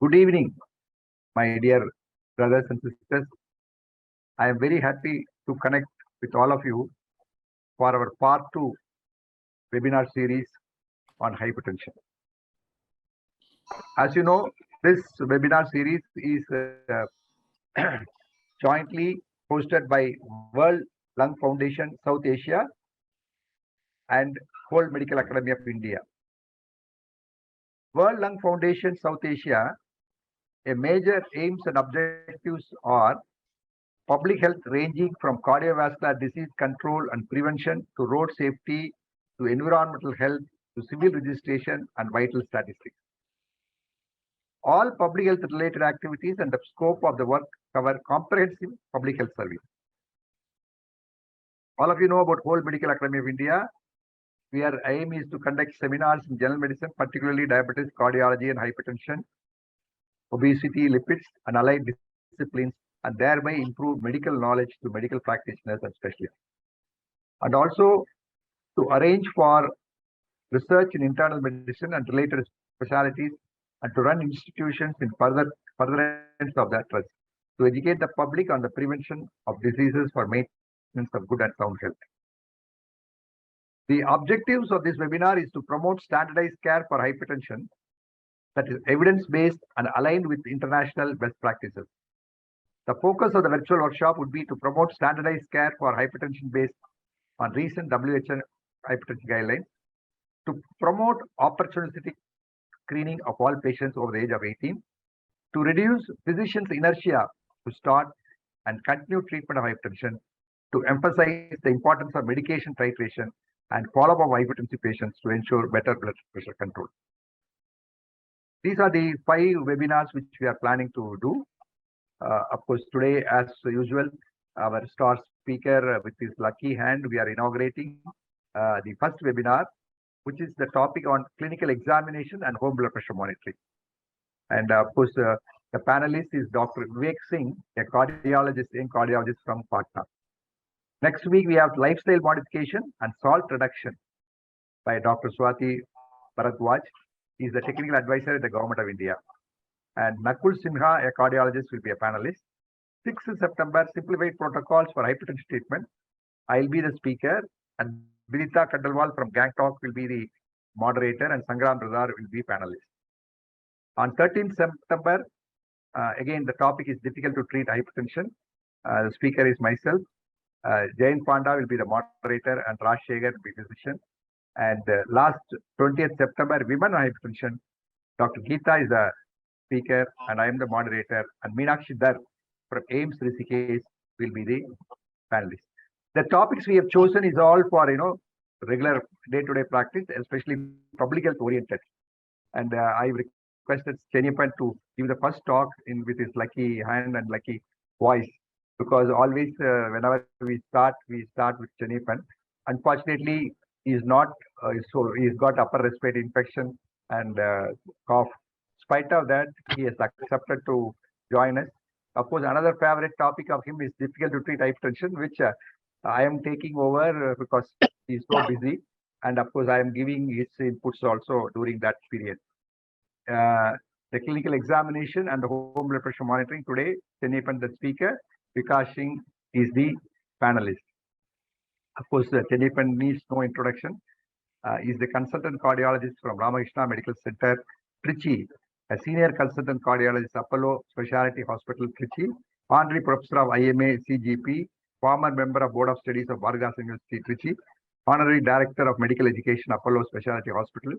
Good evening, my dear brothers and sisters. I am very happy to connect with all of you for our part 2 webinar series on hypertension. As you know, this webinar series is jointly hosted by World Lung Foundation South Asia and Whole Medical Academy of India. World Lung Foundation South Asia, a major aims and objectives are public health ranging from cardiovascular disease control and prevention to road safety to environmental health to civil registration and vital statistics. All public health related activities and the scope of the work cover comprehensive public health service. All of you know about Whole Medical Academy of India. Our aim is to conduct seminars in general medicine, particularly diabetes, cardiology and hypertension, obesity, lipids and allied disciplines, and thereby improve medical knowledge to medical practitioners and specialists. And also to arrange for research in internal medicine and related specialties, and to run institutions in furtherance of that trust, to educate the public on the prevention of diseases for maintenance of good and sound health. The objectives of this webinar is to promote standardized care for hypertension that is evidence-based and aligned with international best practices. The focus of the virtual workshop would be to promote standardized care for hypertension based on recent WHO hypertension guidelines, to promote opportunistic screening of all patients over the age of 18, to reduce physicians' inertia to start and continue treatment of hypertension, to emphasize the importance of medication titration and follow-up of hypertensive patients to ensure better blood pressure control. These are the 5 webinars which we are planning to do. Of course, today, as usual, our star speaker with his lucky hand, we are inaugurating the first webinar, which is the topic on clinical examination and home blood pressure monitoring. And of course, the panelist is Dr. Vivek Singh, a cardiologist from Patna. Next week, we have lifestyle modification and salt reduction by Dr. Swati Bharadwaj. He is the technical advisor at the Government of India. And Nakul Sinha, a cardiologist, will be a panelist. 6th September, simplified protocols for hypertension treatment. I'll be the speaker, and Vidita Kandalwal from Gangtok will be the moderator, and Sangram Razar will be panelist. On 13th September, again, the topic is difficult to treat hypertension. The speaker is myself. Jain Panda will be the moderator, and Raj Shekhar will be physician. And last 20th September, women on hypertension, Dr. Geeta is the speaker, and I am the moderator, and Meenakshi Dar from AIMS Rishikesh will be the panelist. The topics we have chosen is all for regular day-to-day practice, especially public health oriented. And I requested Chenipan to give the first talk with his lucky hand and lucky voice, because always whenever we start with Chenipan. Unfortunately, he is not so he's got upper respiratory infection and cough. In spite of that, he has accepted to join us. Of course, another favorite topic of him is difficult to treat hypertension, which I am taking over because he is so busy. And of course, I am giving his inputs also during that period. The clinical examination and the home blood pressure monitoring today, Chenipan the speaker, Vikas Singh is the panelist. Of course, Chenipan needs no introduction. He is the consultant cardiologist from Ramakrishna Medical Center, Trichy, a senior consultant cardiologist, Apollo Specialty Hospital, Trichy, honorary professor of IMA CGP, former member of Board of Studies of Bhargavas University, Trichy, honorary director of medical education, Apollo Specialty Hospital,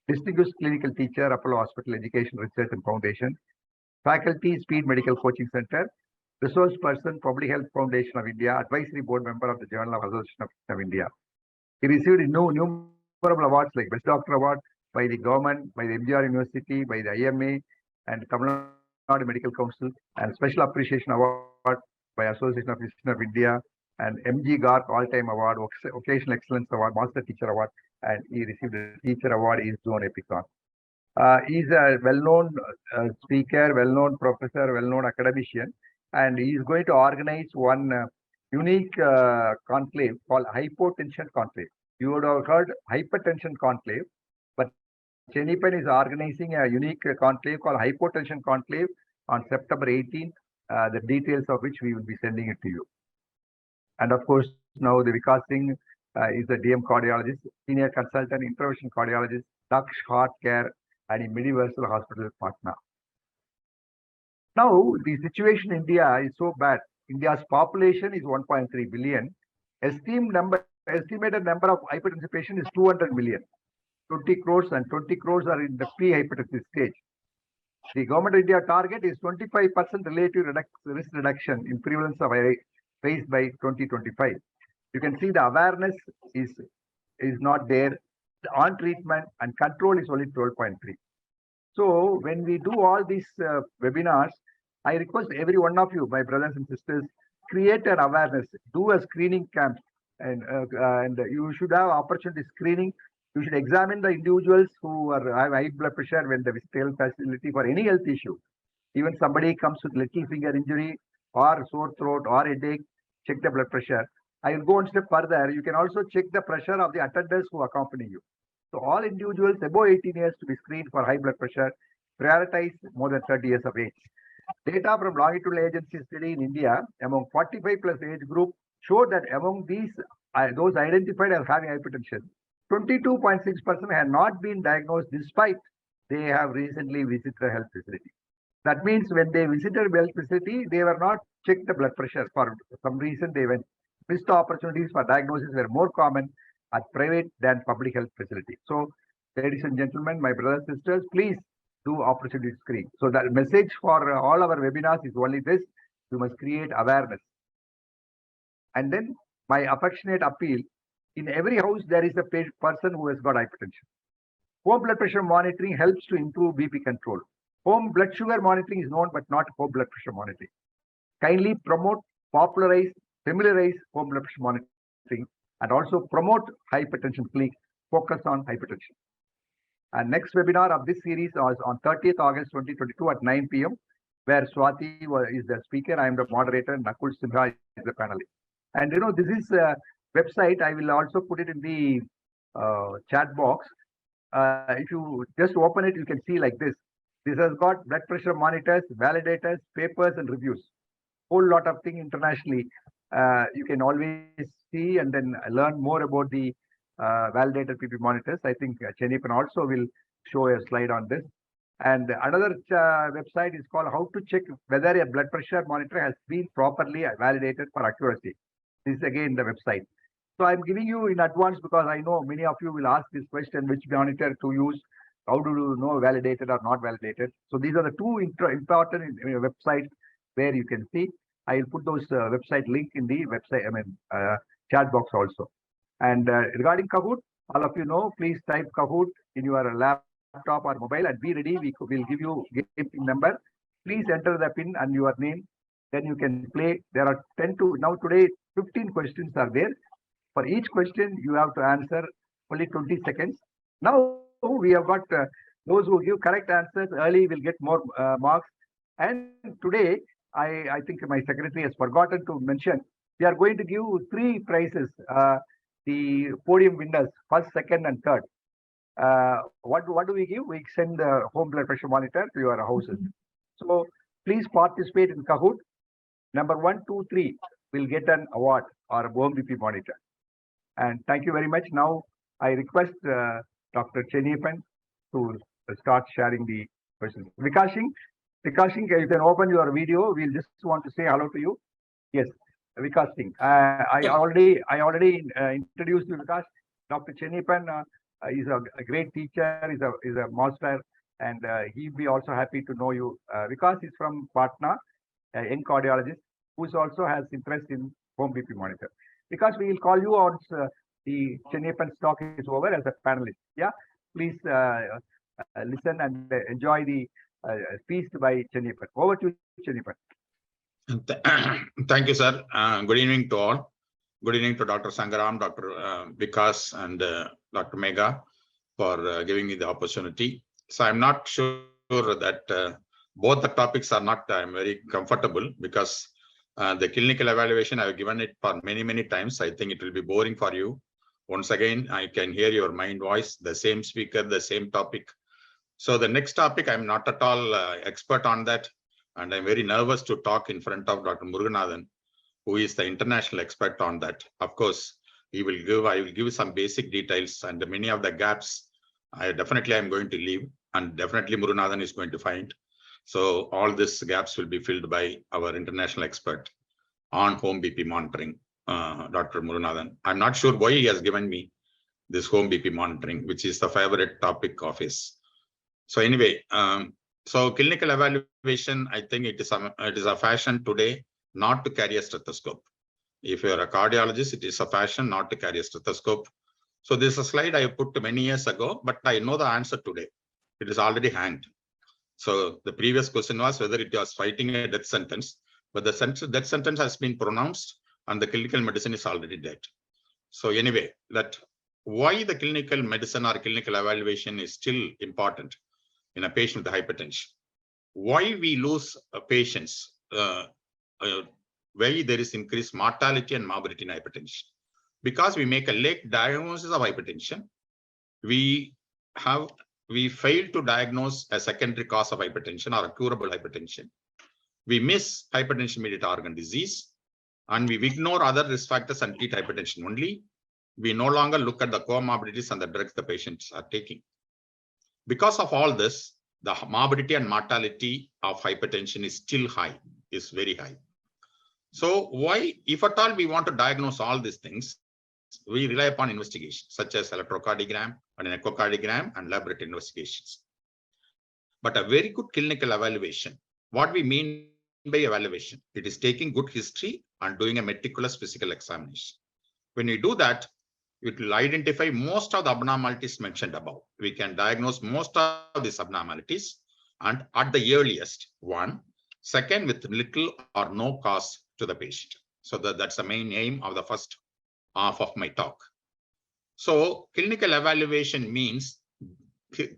distinguished clinical teacher, Apollo Hospital Education Research and Foundation, faculty, Speed Medical Coaching Center, resource person, Public Health Foundation of India, advisory board member of the Journal of Association of India. He received numerable awards like Best Doctor Award by the government, by the MGR University, by the IMA and Tamil Nadu Medical Council, and Special Appreciation Award by Association of Physicians of India, and MG Garg All-Time Award, Occasional Excellence Award, Master Teacher Award, and he received the Teacher Award in Zone Epicon. He is a well-known speaker, well-known professor, well-known academician, and he is going to organize one unique conclave called Hypertension Conclave. You would have heard Hypertension Conclave, but Chenipan is organizing a unique conclave called Hypertension Conclave on September 18th, the details of which we will be sending it to you. And of course, now the Vikas Singh is a DM cardiologist, senior consultant, intervention cardiologist, Daksh Heart Care, and in Universal Hospital, Patna. Now, the situation in India is so bad. India's population is 1.3 billion. Estimated number of hypertensive patients is 200 million. 20 crores and 20 crores are in the pre-hypertensive stage. The government of India target is 25% relative risk reduction in prevalence of raised by 2025. You can see the awareness is not there. On treatment and control is only 12.3. So when we do all these webinars, I request every one of you, my brothers and sisters, create an awareness, do a screening camp, and you should have opportunity screening. You should examine the individuals who have high blood pressure when they visit health facility for any health issue. Even somebody comes with little finger injury or sore throat or headache, check the blood pressure. I will go one step further. You can also check the pressure of the attendants who accompany you. So all individuals above 18 years to be screened for high blood pressure, prioritize more than 30 years of age. Data from longitudinal agency study in India among 45 plus age group showed that among these, those identified as having hypertension, 22.6% had not been diagnosed despite they have recently visited a health facility. That means when they visited a health facility, they were not checked the blood pressure. For some reason, they went. Missed opportunities for diagnosis were more common at private than public health facility. So, ladies and gentlemen, my brothers and sisters, please do opportunity screen. So the message for all our webinars is only this: you must create awareness. And then my affectionate appeal: in every house there is a person who has got hypertension. Home blood pressure monitoring helps to improve BP control. Home blood sugar monitoring is known, but not home blood pressure monitoring. Kindly promote, popularize, familiarize home blood pressure monitoring, and also promote hypertension clinic. Focus on hypertension. And next webinar of this series is on 30th August 2022 at 9 p.m., where Swati is the speaker. I am the moderator, and Nakul Simha is the panelist. And this is a website. I will also put it in the chat box. If you just open it, you can see like this. This has got blood pressure monitors, validators, papers, and reviews. Whole lot of things internationally. You can always see and then learn more about the validated PP monitors. I think Chenipan also will show a slide on this. And another website is called How to Check Whether a Blood Pressure Monitor Has Been Properly Validated for Accuracy. This is again the website. So I'm giving you in advance because I know many of you will ask this question: which monitor to use? How do you know validated or not validated? So these are the two important websites where you can see. I will put those website link in the website, chat box also. And regarding Kahoot, all of you know, please type Kahoot in your laptop or mobile and be ready. We will give you game pin number. Please enter the pin and your name. Then you can play. There are 10 to now today 15 questions are there. For each question, you have to answer only 20 seconds. Now we have got those who give correct answers early will get more marks. And today, I think my secretary has forgotten to mention, we are going to give 3 prizes. The podium winners, first, second, and third. What do we give? We send the home blood pressure monitor to your houses. So please participate in Kahoot. Number 1, 2, 3 will get an award or a home BP monitor. And thank you very much. Now I request Dr. Chenipan to start sharing the questions. Vikas Singh, you can open your video. We'll just want to say hello to you. Yes, Vikas Singh. I already introduced you, Vikas. Dr. Chenipan is a great teacher. Is a master, and he'll be also happy to know you. Vikas is from Patna, a young cardiologist who also has interest in home BP monitor. Because we will call you once the Chenipan's talk is over as a panelist. Yeah, please listen and enjoy the speech by Chenipan. Over to Chenipan. Thank you, sir. Good evening to all. Good evening to Dr. Sangaram, Dr. Vikas, and Dr. Megha for giving me the opportunity. So I'm not sure that both the topics are not I'm very comfortable because the clinical evaluation I've given it for many times. I think it will be boring for you. Once again, I can hear your mind voice, the same speaker, the same topic So the next topic, I'm not at all expert on that. And I'm very nervous to talk in front of Dr. Muruganathan, who is the international expert on that. Of course, I will give some basic details, and many of the gaps, I'm going to leave, and definitely Muruganathan is going to find. So all these gaps will be filled by our international expert on home BP monitoring, Dr. Muruganathan. I'm not sure why he has given me this home BP monitoring, which is the favorite topic of his. So anyway, so clinical evaluation, I think it is a fashion today not to carry a stethoscope. If you're a cardiologist, it is a fashion not to carry a stethoscope. So this is a slide I put many years ago, but I know the answer today. It is already hanged. So the previous question was whether it was fighting a death sentence, but the death sentence has been pronounced and the clinical medicine is already dead. So anyway, that why the clinical medicine or clinical evaluation is still important in a patient with hypertension. Why we lose patients, why there is increased mortality and morbidity in hypertension. Because we make a late diagnosis of hypertension, we fail to diagnose a secondary cause of hypertension or a curable hypertension. We miss hypertension-mediated organ disease, and we ignore other risk factors and treat hypertension only. We no longer look at the comorbidities and the drugs the patients are taking. Because of all this, the morbidity and mortality of hypertension is still high, is very high. So why, if at all we want to diagnose all these things, we rely upon investigations such as electrocardiogram and an echocardiogram and laboratory investigations. But a very good clinical evaluation, what we mean by evaluation, it is taking good history and doing a meticulous physical examination. When we do that, it will identify most of the abnormalities mentioned above. We can diagnose most of these abnormalities, and at the earliest, one. Second, with little or no cost to the patient. So that's the main aim of the first half of my talk. So clinical evaluation means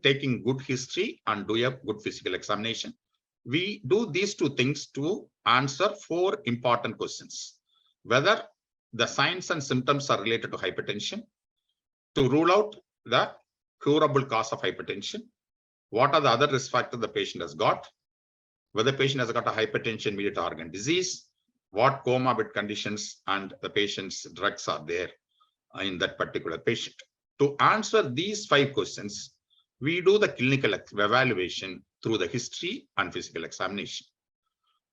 taking good history and do a good physical examination. We do these two things to answer 4 important questions. Whether the signs and symptoms are related to hypertension, to rule out the curable cause of hypertension, what are the other risk factors the patient has got, whether the patient has got a hypertension-mediated organ disease, what comorbid conditions and the patient's drugs are there in that particular patient. To answer these 5 questions, we do the clinical evaluation through the history and physical examination.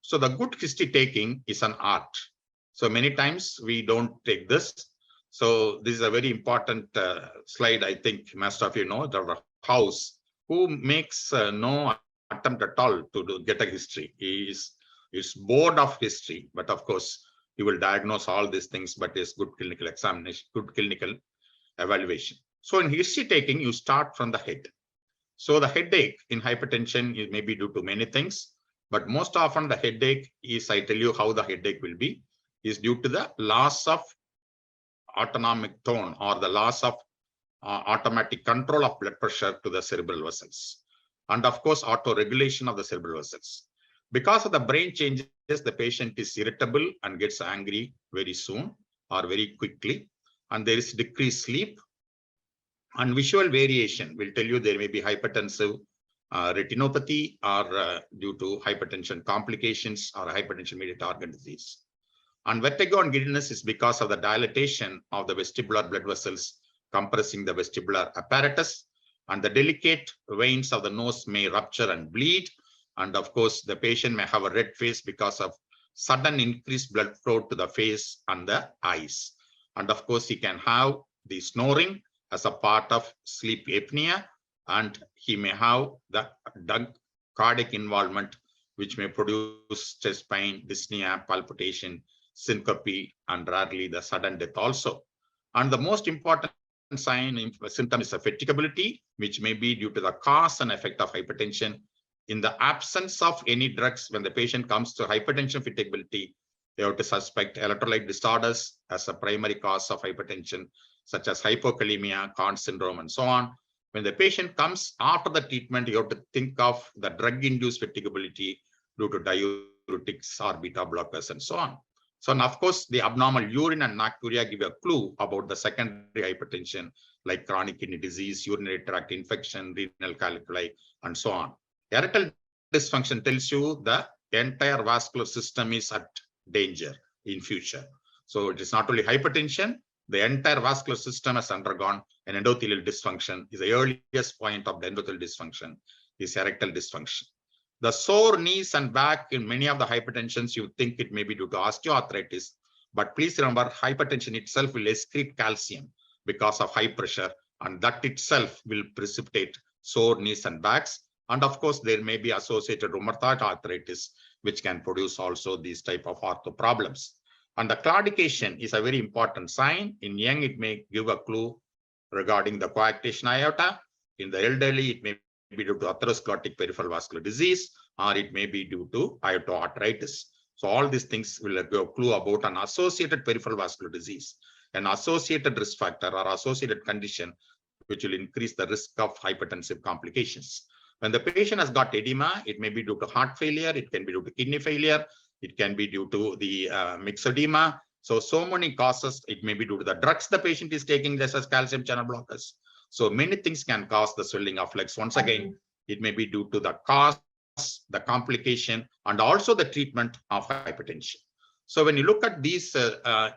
So the good history taking is an art. So many times we don't take this. So this is a very important slide. I think most of you know, Dr. House, who makes no attempt at all to get a history. He is bored of history, but of course, he will diagnose all these things, but is good clinical examination, good clinical evaluation. So in history taking, you start from the head. So the headache in hypertension is maybe due to many things, but most often the headache is, I tell you how the headache will be, is due to the loss of autonomic tone or the loss of automatic control of blood pressure to the cerebral vessels. And of course, auto-regulation of the cerebral vessels. Because of the brain changes, the patient is irritable and gets angry very soon or very quickly. And there is decreased sleep. And visual variation will tell you there may be hypertensive retinopathy or due to hypertension complications or hypertension-mediated organ disease. And vertigo and giddiness is because of the dilatation of the vestibular blood vessels compressing the vestibular apparatus, and the delicate veins of the nose may rupture and bleed. And of course, the patient may have a red face because of sudden increased blood flow to the face and the eyes. And of course, he can have the snoring as a part of sleep apnea, and he may have the cardiac involvement, which may produce chest pain, dyspnea, palpitation, syncope, and rarely the sudden death also. And the most important symptom is a fatigability, which may be due to the cause and effect of hypertension. In the absence of any drugs, when the patient comes to hypertension fatigability, they have to suspect electrolyte disorders as a primary cause of hypertension, such as hypokalemia, Conn syndrome, and so on. When the patient comes after the treatment, you have to think of the drug-induced fatigability due to diuretics or beta blockers and so on. So, and of course, the abnormal urine and nocturia give a clue about the secondary hypertension, like chronic kidney disease, urinary tract infection, renal calculi, and so on. Erectile dysfunction tells you the entire vascular system is at danger in future. So it is not only hypertension, the entire vascular system has undergone an endothelial dysfunction. Is the earliest point of the endothelial dysfunction is erectile dysfunction. The sore knees and back in many of the hypertensions, you think it may be due to osteoarthritis, but please remember hypertension itself will excrete calcium because of high pressure, and that itself will precipitate sore knees and backs. And of course, there may be associated rheumatoid arthritis, which can produce also these type of ortho problems. And the claudication is a very important sign. In young, it may give a clue regarding the coarctation aorta. In the elderly, it may be due to atherosclerotic peripheral vascular disease, or it may be due to aortoarthritis. So all these things will give a clue about an associated peripheral vascular disease, an associated risk factor or associated condition, which will increase the risk of hypertensive complications. When the patient has got edema, it may be due to heart failure, it can be due to kidney failure, it can be due to the myxedema. So many causes. It may be due to the drugs the patient is taking, just as calcium channel blockers. So many things can cause the swelling of legs. Once again, it may be due to the cause, the complication, and also the treatment of hypertension. So when you look at these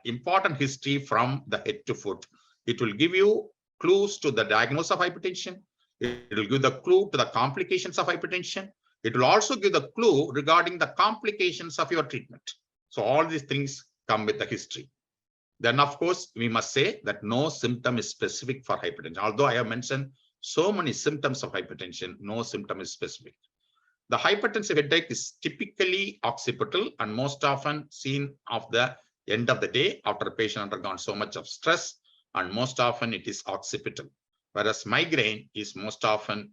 important history from the head to foot, it will give you clues to the diagnosis of hypertension. It will give the clue to the complications of hypertension. It will also give the clue regarding the complications of your treatment. So all these things come with the history. Then, of course, we must say that no symptom is specific for hypertension. Although I have mentioned so many symptoms of hypertension, no symptom is specific. The hypertensive headache is typically occipital and most often seen at the end of the day after a patient undergone so much of stress, and most often it is occipital. Whereas migraine is most often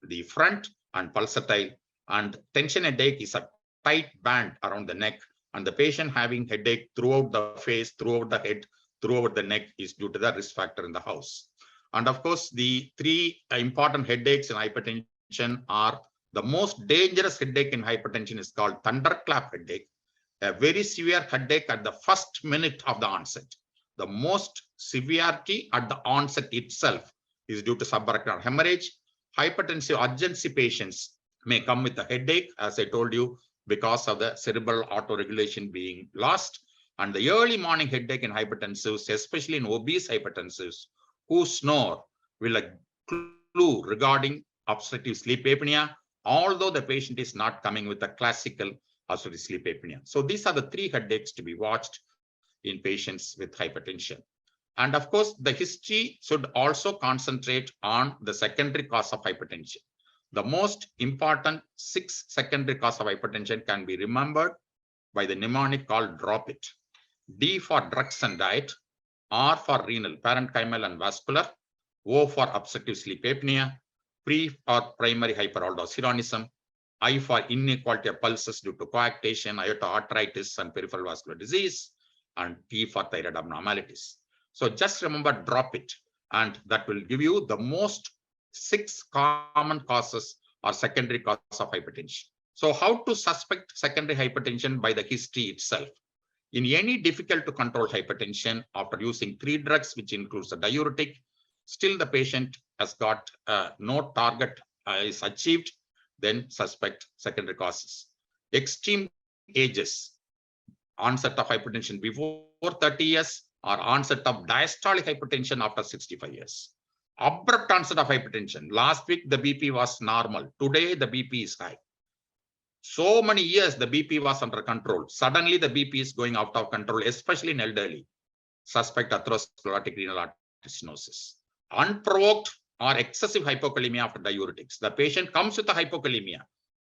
the front and pulsatile, and tension headache is a tight band around the neck, and the patient having headache throughout the face, throughout the head, throughout the neck is due to the risk factor in the house. And of course, the three important headaches in hypertension are the most dangerous headache in hypertension is called thunderclap headache, a very severe headache at the first minute of the onset. The most severity at the onset itself is due to subarachnoid hemorrhage. Hypertensive urgency patients may come with a headache, as I told you, because of the cerebral autoregulation being lost. And the early morning headache in hypertensives, especially in obese hypertensives who snore, will a clue regarding obstructive sleep apnea, although the patient is not coming with a classical obstructive sleep apnea. So these are the three headaches to be watched in patients with hypertension. And of course, the history should also concentrate on the secondary cause of hypertension. The most important 6 secondary causes of hypertension can be remembered by the mnemonic called drop it. D for drugs and diet, R for renal, parenchymal and vascular, O for obstructive sleep apnea, P for primary hyperaldosteronism, I for inequality of pulses due to coarctation, aortoarthritis, and peripheral vascular disease, and T for thyroid abnormalities. So just remember, drop it, and that will give you the most 6 common causes or secondary causes of hypertension. So how to suspect secondary hypertension by the history itself? In any difficult to control hypertension, after using 3 drugs, which includes the diuretic, still the patient has got no target is achieved, then suspect secondary causes. Extreme ages, onset of hypertension before 30 years, or onset of diastolic hypertension after 65 years. Abrupt onset of hypertension. Last week, the BP was normal. Today, the BP is high. So many years, the BP was under control. Suddenly, the BP is going out of control, especially in elderly. Suspect atherosclerotic renal artery stenosis. Unprovoked or excessive hypokalemia after diuretics. The patient comes with a hypokalemia,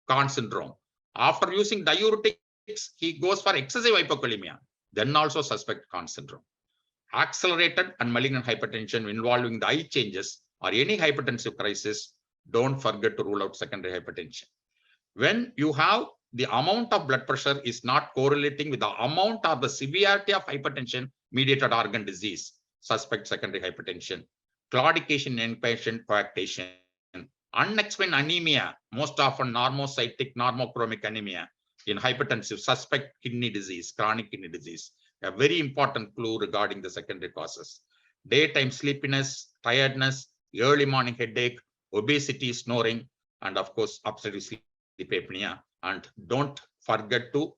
Kahn syndrome. After using diuretics, he goes for excessive hypokalemia. Then also suspect Kahn syndrome. Accelerated and malignant hypertension involving the eye changes or any hypertensive crisis, don't forget to rule out secondary hypertension. When you have the amount of blood pressure is not correlating with the amount or the severity of hypertension mediated organ disease, suspect secondary hypertension. Claudication in patient, coarctation, unexplained anemia, most often normocytic, normochromic anemia, in hypertensive suspect kidney disease, chronic kidney disease. A very important clue regarding the secondary causes. Daytime sleepiness, tiredness, early morning headache, obesity, snoring, and of course, obstructive sleep apnea. And don't forget to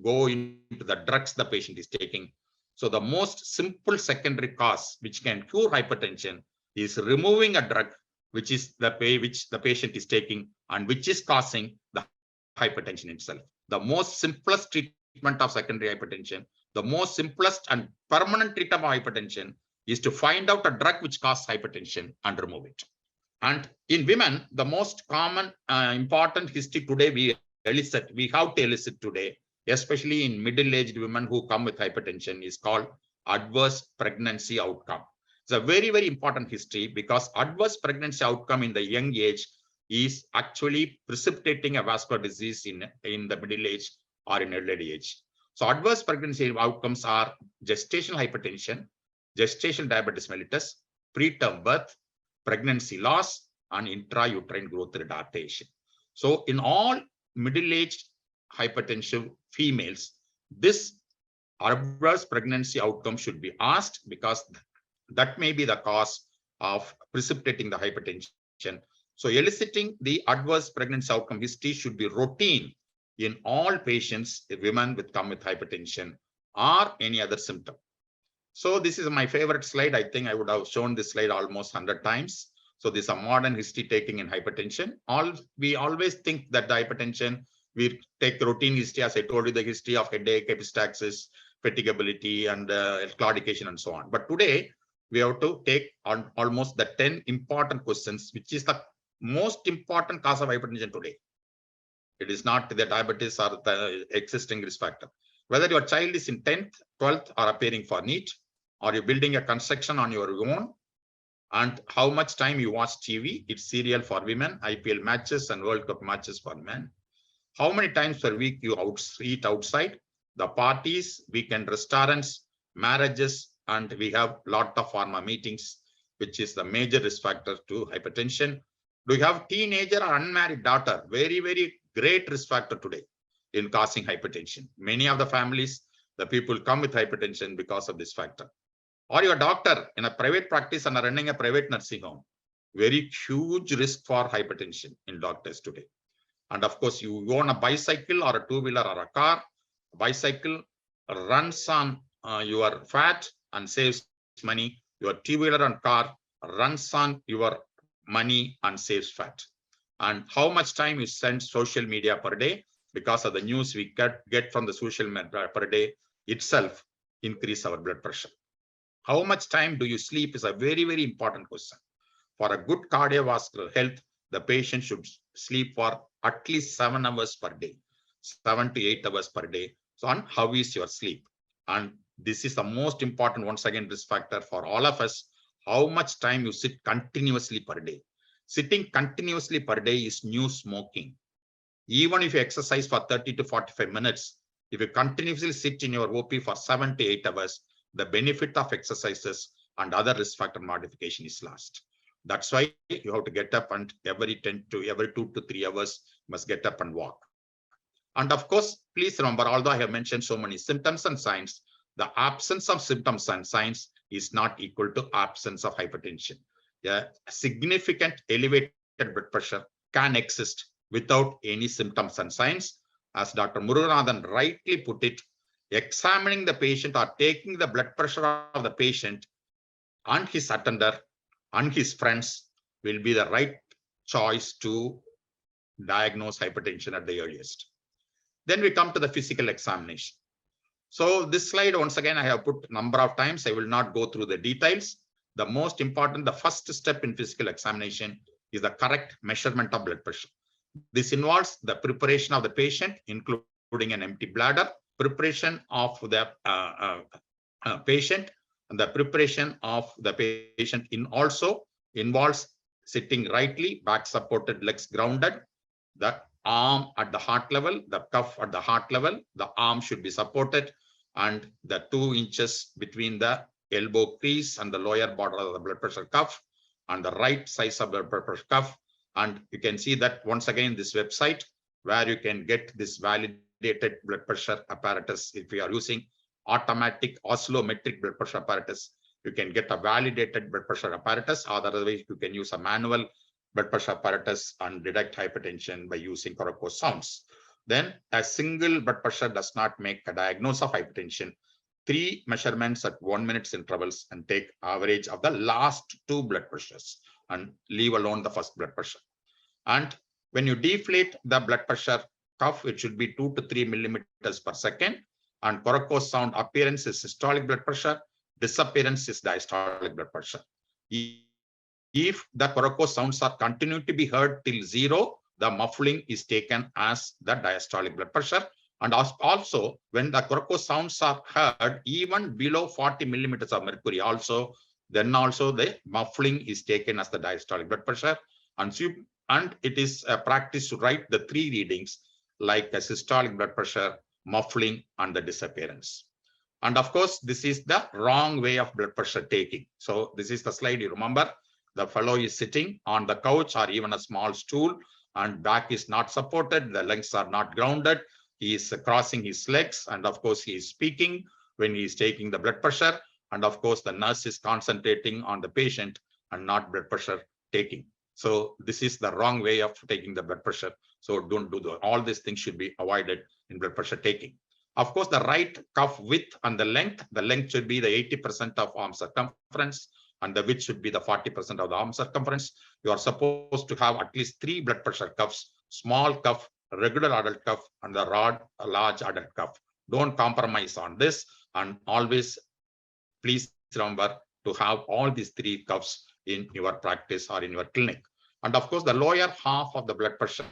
go into the drugs the patient is taking. So the most simple secondary cause which can cure hypertension is removing a drug which the patient is taking and which is causing the hypertension itself. The most simplest treatment of secondary hypertension, the most simplest and permanent treatment of hypertension is to find out a drug which causes hypertension and remove it. And in women, the most common important history today we have to elicit today, especially in middle-aged women who come with hypertension, is called adverse pregnancy outcome. It's a very, very important history because adverse pregnancy outcome in the young age is actually precipitating a vascular disease in the middle age or in early age. So adverse pregnancy outcomes are gestational hypertension, gestational diabetes mellitus, preterm birth, pregnancy loss, and intrauterine growth retardation. So in all middle-aged hypertensive females, this adverse pregnancy outcome should be asked because that may be the cause of precipitating the hypertension. So eliciting the adverse pregnancy outcome history should be routine in all patients, women come with hypertension or any other symptom. So this is my favorite slide. I think I would have shown this slide almost 100 times. So this is a modern history taking in hypertension. We always think that the hypertension, we take routine history, as I told you, the history of headache, epistaxis, fatigability, and claudication, and so on. But today, we have to take on almost the 10 important questions, which is the most important cause of hypertension today. It is not the diabetes or the existing risk factor. Whether your child is in 10th, 12th, or appearing for NEET, or you're building a construction on your own, and how much time you watch TV, it's serial for women, IPL matches and World Cup matches for men. How many times per week you eat outside, the parties, weekend restaurants, marriages, and we have a lot of pharma meetings, which is the major risk factor to hypertension. Do you have teenager or unmarried daughter? Very, very great risk factor today in causing hypertension. Many of the families, the people come with hypertension because of this factor. Or your doctor in a private practice and running a private nursing home. Very huge risk for hypertension in doctors today. And of course, you own a bicycle or a two-wheeler or a car. A bicycle runs on your fat and saves money. Your two-wheeler and car runs on your money and saves fat. And how much time you spend social media per day because of the news we get from the social media per day itself increase our blood pressure. How much time do you sleep is a very, very important question. For a good cardiovascular health, the patient should sleep for at least 7 hours per day, 7 to 8 hours per day. So on how is your sleep? And this is the most important, once again, risk factor for all of us. How much time you sit continuously per day. Sitting continuously per day is new smoking. Even if you exercise for 30 to 45 minutes, if you continuously sit in your OP for 7 to 8 hours, the benefit of exercises and other risk factor modification is lost. That's why you have to get up and every 2 to 3 hours, you must get up and walk. And of course, please remember, although I have mentioned so many symptoms and signs, the absence of symptoms and signs is not equal to absence of hypertension. A significant elevated blood pressure can exist without any symptoms and signs. As Dr. Muruganathan rightly put it, examining the patient or taking the blood pressure of the patient and his attender and his friends will be the right choice to diagnose hypertension at the earliest. Then we come to the physical examination. So this slide, once again, I have put a number of times. I will not go through the details. The most important, the first step in physical examination is the correct measurement of blood pressure. This involves the preparation of the patient, including an empty bladder, preparation of the patient, and the preparation of the patient also involves sitting rightly, back supported, legs grounded, the arm at the heart level, the cuff at the heart level, the arm should be supported, and the 2 inches between the elbow crease and the lower border of the blood pressure cuff, and the right size of the blood pressure cuff. And you can see that once again, this website where you can get this validated validated blood pressure apparatus. If we are using automatic oscillometric blood pressure apparatus, you can get a validated blood pressure apparatus. Otherwise, you can use a manual blood pressure apparatus and detect hypertension by using Koroko sounds. Then a single blood pressure does not make a diagnosis of hypertension. 3 measurements at 1 minute intervals and take average of the last 2 blood pressures and leave alone the first blood pressure. And when you deflate the blood pressure cuff, it should be 2 to 3 millimeters per second. And Koroko sound appearance is systolic blood pressure, disappearance is diastolic blood pressure. If the Koroko sounds are continuing to be heard till 0, the muffling is taken as the diastolic blood pressure. And also, when the Koroko sounds are heard even below 40 millimeters of mercury, then also the muffling is taken as the diastolic blood pressure. And it is a practice to write the 3 readings like the systolic blood pressure, muffling, and the disappearance. And of course, this is the wrong way of blood pressure taking. So this is the slide. You remember, the fellow is sitting on the couch or even a small stool, and back is not supported. The legs are not grounded. He is crossing his legs. And of course, he is speaking when he is taking the blood pressure. And of course, the nurse is concentrating on the patient and not blood pressure taking. So this is the wrong way of taking the blood pressure. So don't do that. All these things should be avoided in blood pressure taking. Of course, the right cuff width and the length should be the 80% of arm circumference, and the width should be the 40% of the arm circumference. You are supposed to have at least 3 blood pressure cuffs: small cuff, regular adult cuff, and the large adult cuff. Don't compromise on this, and always please remember to have all these 3 cuffs in your practice or in your clinic. And of course, the lower half of the blood pressure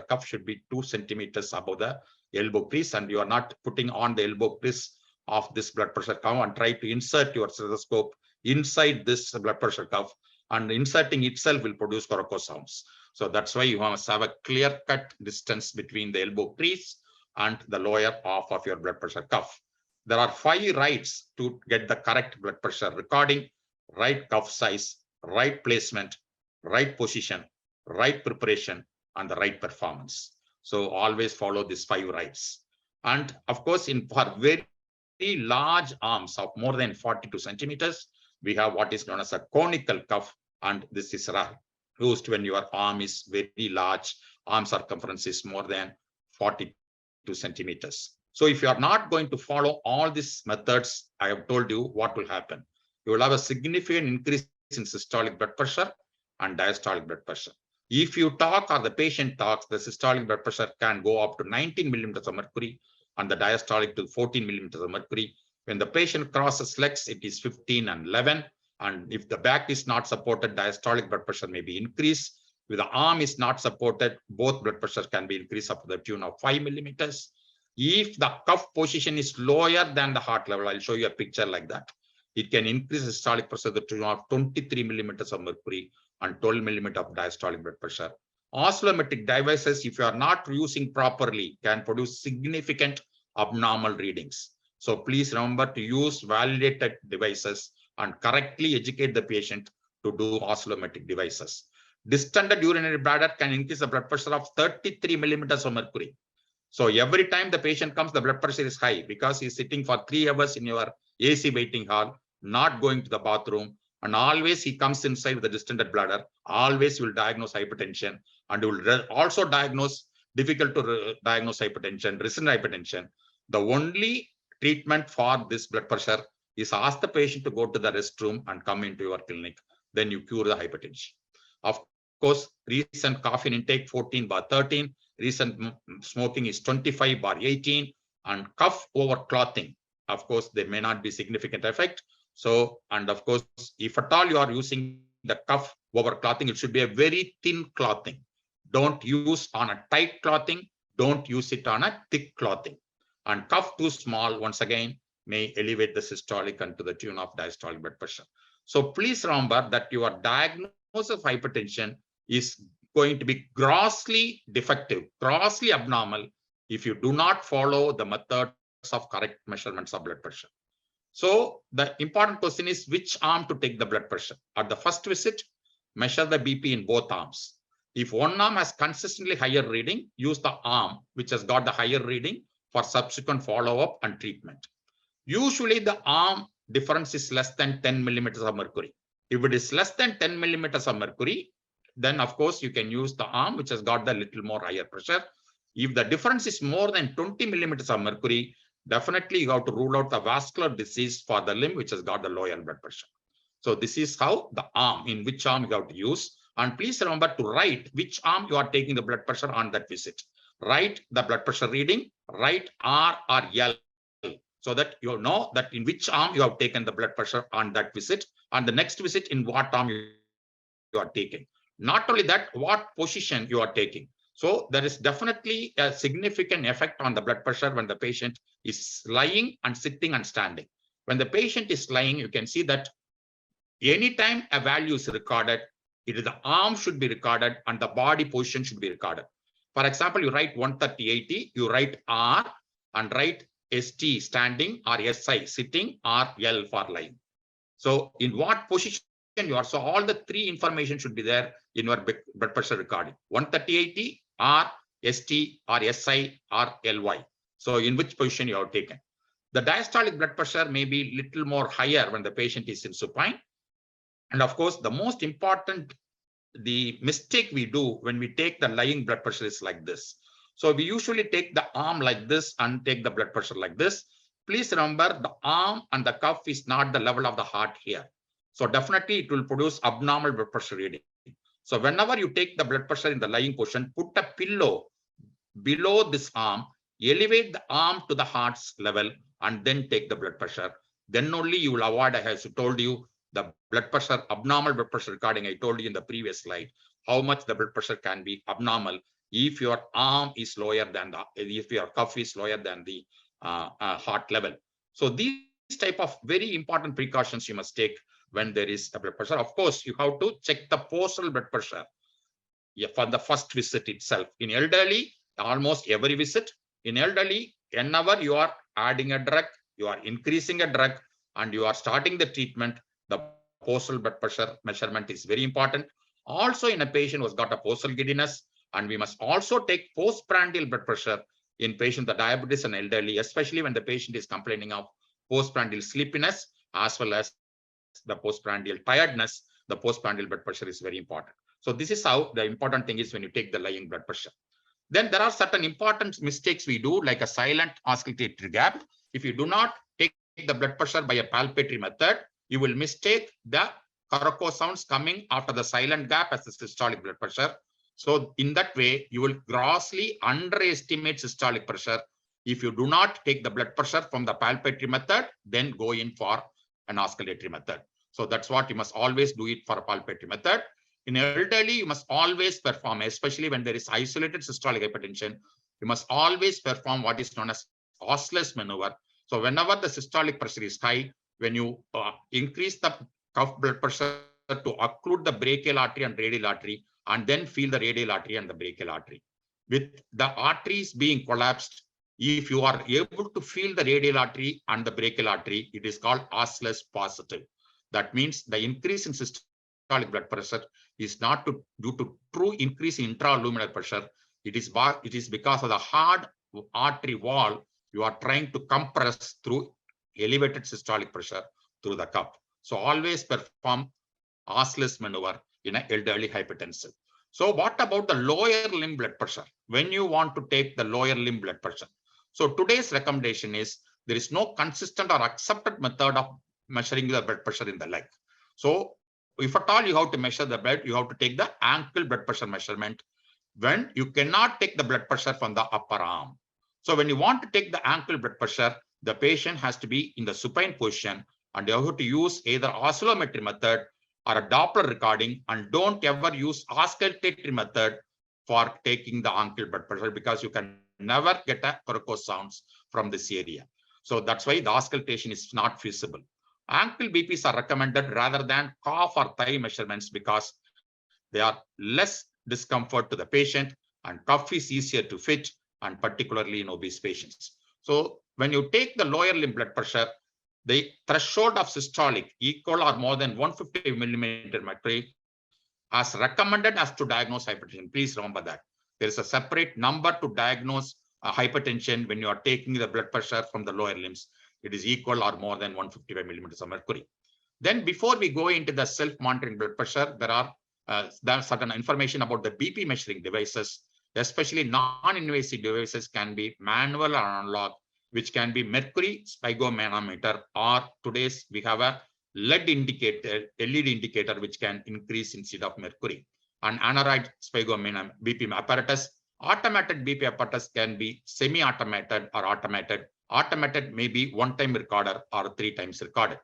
cuff should be 2 centimeters above the elbow crease, and you are not putting on the elbow crease of this blood pressure cuff and try to insert your stethoscope inside this blood pressure cuff, and inserting itself will produce Koroko sounds. So that's why you must have a clear-cut distance between the elbow crease and the lower half of your blood pressure cuff. There are 5 rights to get the correct blood pressure recording: right cuff size, right placement, right position, right preparation, and the right performance. So always follow these 5 rights. And of course, for very large arms of more than 42 centimeters, we have what is known as a conical cuff, and this is used when your arm is very large, arm circumference is more than 42 centimeters. So if you are not going to follow all these methods I have told you, what will happen? You will have a significant increase in systolic blood pressure and diastolic blood pressure. If you talk or the patient talks, the systolic blood pressure can go up to 19 millimeters of mercury and the diastolic to 14 millimeters of mercury. When the patient crosses legs, it is 15 and 11. And if the back is not supported, diastolic blood pressure may be increased. If the arm is not supported, both blood pressure can be increased up to the tune of 5 millimeters. If the cuff position is lower than the heart level, I'll show you a picture like that. It can increase systolic pressure to the tune of 23 millimeters of mercury and 12 millimeters of diastolic blood pressure. Oscillometric devices, if you are not using properly, can produce significant abnormal readings. So please remember to use validated devices and correctly educate the patient to do oscillometric devices. Distended urinary bladder can increase the blood pressure of 33 millimeters of mercury. So every time the patient comes, the blood pressure is high because he's sitting for 3 hours in your AC waiting hall, not going to the bathroom, and always he comes inside with a distended bladder. Always will diagnose hypertension, and will also diagnose difficult to diagnose hypertension, resistant hypertension. The only treatment for this blood pressure is ask the patient to go to the restroom and come into your clinic. Then you cure the hypertension. Of course, recent caffeine intake 14/13, recent smoking is 25/18, and cuff over clothing. Of course, there may not be significant effect. So, and of course, if at all you are using the cuff over clothing, it should be a very thin clothing. Don't use on a tight clothing. Don't use it on a thick clothing. And cuff too small, once again, may elevate the systolic and to the tune of diastolic blood pressure. So please remember that your diagnosis of hypertension is going to be grossly defective, grossly abnormal, if you do not follow the methods of correct measurements of blood pressure. So the important question is which arm to take the blood pressure. At the first visit, measure the BP in both arms. If one arm has consistently higher reading, use the arm which has got the higher reading for subsequent follow-up and treatment. Usually the arm difference is less than 10 millimeters of mercury. If it is less than 10 millimeters of mercury, then of course you can use the arm which has got the little more higher pressure. If the difference is more than 20 millimeters of mercury, definitely you have to rule out the vascular disease for the limb which has got the lower blood pressure. So this is how the arm, in which arm you have to use. And please remember to write which arm you are taking the blood pressure on that visit. Write the blood pressure reading, write R or L, so that you know that in which arm you have taken the blood pressure on that visit, and the next visit in what arm you are taking. Not only that, what position you are taking. So there is definitely a significant effect on the blood pressure when the patient is lying and sitting and standing. When the patient is lying, you can see that anytime a value is recorded, it is the arm should be recorded and the body position should be recorded. For example, you write 130/80, you write R and write ST standing or SI sitting or L for lying. So in what position you are, so all the three information should be there in your blood pressure recording. 130/80, R, ST or SI or LY. So in which position you have taken. The diastolic blood pressure may be little more higher when the patient is in supine. And of course, the most important, the mistake we do when we take the lying blood pressure is like this. So we usually take the arm like this and take the blood pressure like this. Please remember the arm and the cuff is not the level of the heart here. So definitely it will produce abnormal blood pressure reading. So whenever you take the blood pressure in the lying position, put a pillow below this arm, elevate the arm to the heart's level, and then take the blood pressure. Then only you will avoid, as I told you, the blood pressure, abnormal blood pressure recording. I told you in the previous slide how much the blood pressure can be abnormal if your arm is lower than if your cuff is lower than the heart level. So these type of very important precautions you must take when there is a blood pressure. Of course, you have to check the postal blood pressure for the first visit itself. In elderly, almost every visit. In elderly, whenever you are adding a drug, you are increasing a drug, and you are starting the treatment, the postal blood pressure measurement is very important. Also in a patient who has got a postal giddiness, and we must also take postprandial blood pressure in patient with diabetes and elderly, especially when the patient is complaining of postprandial sleepiness as well as the postprandial tiredness. The postprandial blood pressure is very important. So this is how the important thing is when you take the lying blood pressure. Then there are certain important mistakes we do, like a silent auscultatory gap. If you do not take the blood pressure by a palpatory method, you will mistake the Karako sounds coming after the silent gap as the systolic blood pressure. So in that way, you will grossly underestimate systolic pressure. If you do not take the blood pressure from the palpatory method, then go in for an auscultatory method. So that's what you must always do it for a palpatory method. In elderly, you must always perform, especially when there is isolated systolic hypertension, you must always perform what is known as Osler's maneuver. So whenever the systolic pressure is high, when you increase the cuff blood pressure to occlude the brachial artery and radial artery, and then feel the radial artery and the brachial artery. With the arteries being collapsed, if you are able to feel the radial artery and the brachial artery, it is called Osler's positive. That means the increase in systolic blood pressure is not due to true increase in intraluminal pressure. It is because of the hard artery wall you are trying to compress through elevated systolic pressure through the cup. So always perform Osler's maneuver in an elderly hypertensive. So what about the lower limb blood pressure? When you want to take the lower limb blood pressure. So today's recommendation is there is no consistent or accepted method of measuring the blood pressure in the leg. So if at all you have to measure the blood, you have to take the ankle blood pressure measurement when you cannot take the blood pressure from the upper arm. So when you want to take the ankle blood pressure, the patient has to be in the supine position, and you have to use either oscillometry method or a Doppler recording, and don't ever use auscultatory method for taking the ankle blood pressure, because you can never get a Karako sounds from this area. So that's why the auscultation is not feasible. Ankle BPs are recommended rather than calf or thigh measurements because they are less discomfort to the patient, and cuff is easier to fit, and particularly in obese patients. So when you take the lower limb blood pressure, the threshold of systolic equal or more than 150 millimeter mercury, as recommended as to diagnose hypertension. Please remember that. There is a separate number to diagnose hypertension when you are taking the blood pressure from the lower limbs. It is equal or more than 155 millimeters of mercury. Then before we go into the self-monitoring blood pressure, there are certain information about the BP measuring devices, especially non-invasive devices can be manual or analog, which can be mercury sphygmomanometer, or today's we have a LED indicator, which can increase instead of mercury. An anaeroid sphygmomanometer BP apparatus. Automated BP apparatus can be semi-automated or automated. Automated may be one-time recorder or 3 times recorded.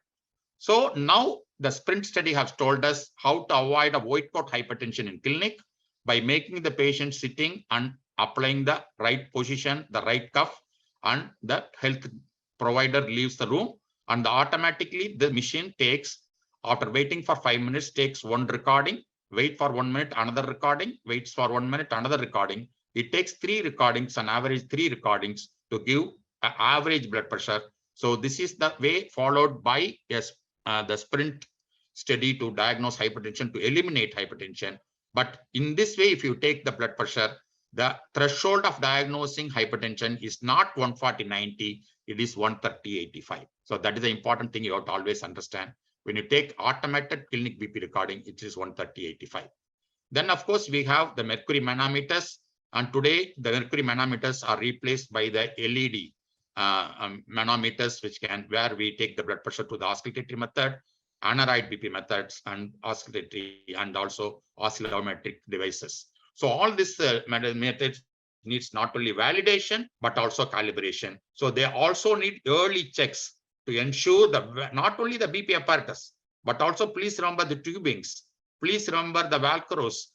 So now the SPRINT study has told us how to avoid a white coat hypertension in clinic by making the patient sitting and applying the right position, the right cuff, and the health provider leaves the room, and automatically the machine takes, after waiting for 5 minutes, takes one recording, wait for 1 minute, another recording, waits for 1 minute, another recording. It takes 3 recordings, on average 3 recordings, to give an average blood pressure. So this is the way followed by the SPRINT study to diagnose hypertension, to eliminate hypertension. But in this way, if you take the blood pressure, the threshold of diagnosing hypertension is not 140/90, it is 130/85. So that is the important thing you have to always understand. When you take automated clinic BP recording, it is 130/85. Then, of course, we have the mercury manometers. And today, the mercury manometers are replaced by the LED manometers, where we take the blood pressure to the oscillatory method, anaeroid BP methods, and oscillatory, and also oscillometric devices. So all this methods needs not only validation, but also calibration. So they also need early checks to ensure that not only the BP apparatus, but also please remember the tubings, please remember the velcros,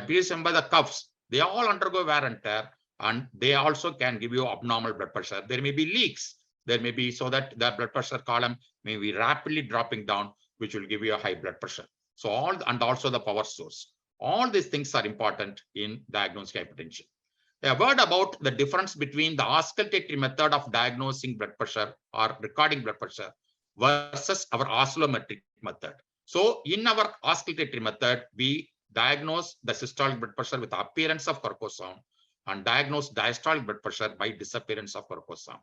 please remember the cuffs. They all undergo wear and tear, and they also can give you abnormal blood pressure. There may be leaks. There may be, so that the blood pressure column may be rapidly dropping down, which will give you a high blood pressure. So and also the power source. All these things are important in diagnosing hypertension. A word about the difference between the auscultatory method of diagnosing blood pressure or recording blood pressure versus our oscillometric method. So in our auscultatory method, we diagnose the systolic blood pressure with the appearance of corpus sound and diagnose diastolic blood pressure by disappearance of corpus sound.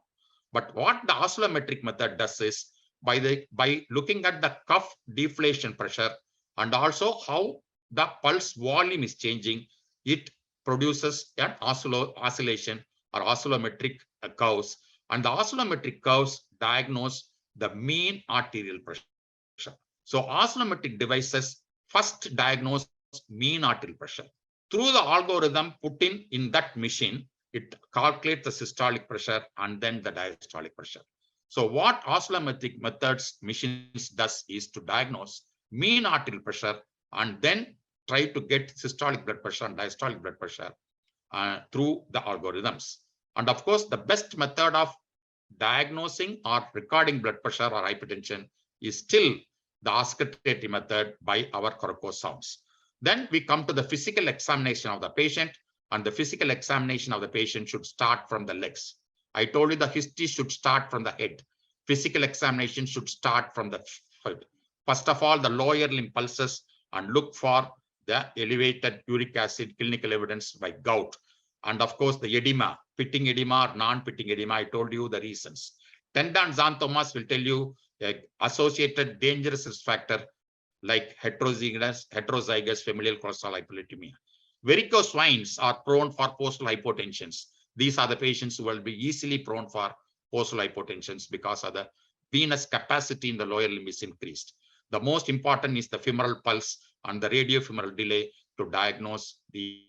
But what the oscillometric method does is, by looking at the cuff deflation pressure and also how the pulse volume is changing, it produces an oscillation or oscillometric curves. And the oscillometric curves diagnose the mean arterial pressure. So oscillometric devices first diagnose mean arterial pressure. Through the algorithm put in that machine, it calculates the systolic pressure and then the diastolic pressure. So what oscillometric methods machines does is to diagnose mean arterial pressure and then try to get systolic blood pressure and diastolic blood pressure through the algorithms. And of course, the best method of diagnosing or recording blood pressure or hypertension is still the auscultatory method by our corpus sounds. Then we come to the physical examination of the patient, and the physical examination of the patient should start from the legs. I told you the history should start from the head. Physical examination should start from the head. First of all, the lower limb pulses and look for the elevated uric acid clinical evidence by gout. And of course, the edema, pitting edema or non-pitting edema, I told you the reasons. Tendon xanthomas will tell you associated dangerous risk factor like heterozygous familial cholesterol hyperlipidemia. Varicose veins are prone for postal hypotensions. These are the patients who will be easily prone for postal hypotensions because of the venous capacity in the lower limb is increased. The most important is the femoral pulse and the radiofemoral delay to diagnose the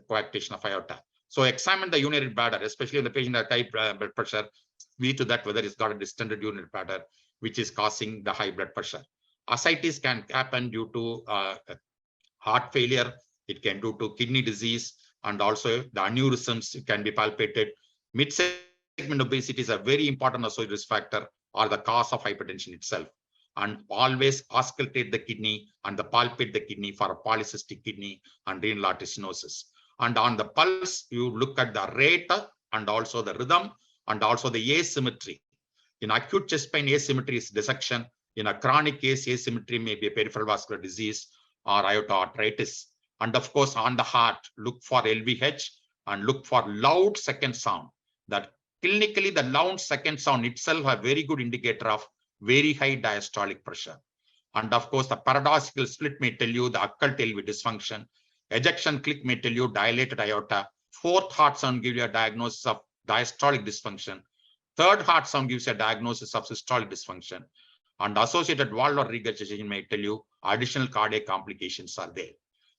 coarctation of aorta. So examine the urinary bladder, especially in the patient with high blood pressure, lead to that whether it's got a distended urinary bladder, which is causing the high blood pressure. Ascites can happen due to heart failure. It can due to kidney disease, and also the aneurysms can be palpated. Mid-segment obesity is a very important associated risk factor or the cause of hypertension itself. And always auscultate the kidney and palpate the kidney for a polycystic kidney and renal artery stenosis. And on the pulse, you look at the rate and also the rhythm and also the asymmetry. In acute chest pain, asymmetry is dissection. In a chronic case, asymmetry may be a peripheral vascular disease. or aorta arteritis. And of course, on the heart, look for LVH and look for loud second sound. That clinically, the loud second sound itself a very good indicator of very high diastolic pressure. And of course, the paradoxical split may tell you the occult LV dysfunction. Ejection click may tell you dilated aorta. Fourth heart sound gives you a diagnosis of diastolic dysfunction. Third heart sound gives a diagnosis of systolic dysfunction. And associated valvular regurgitation may tell you additional cardiac complications are there.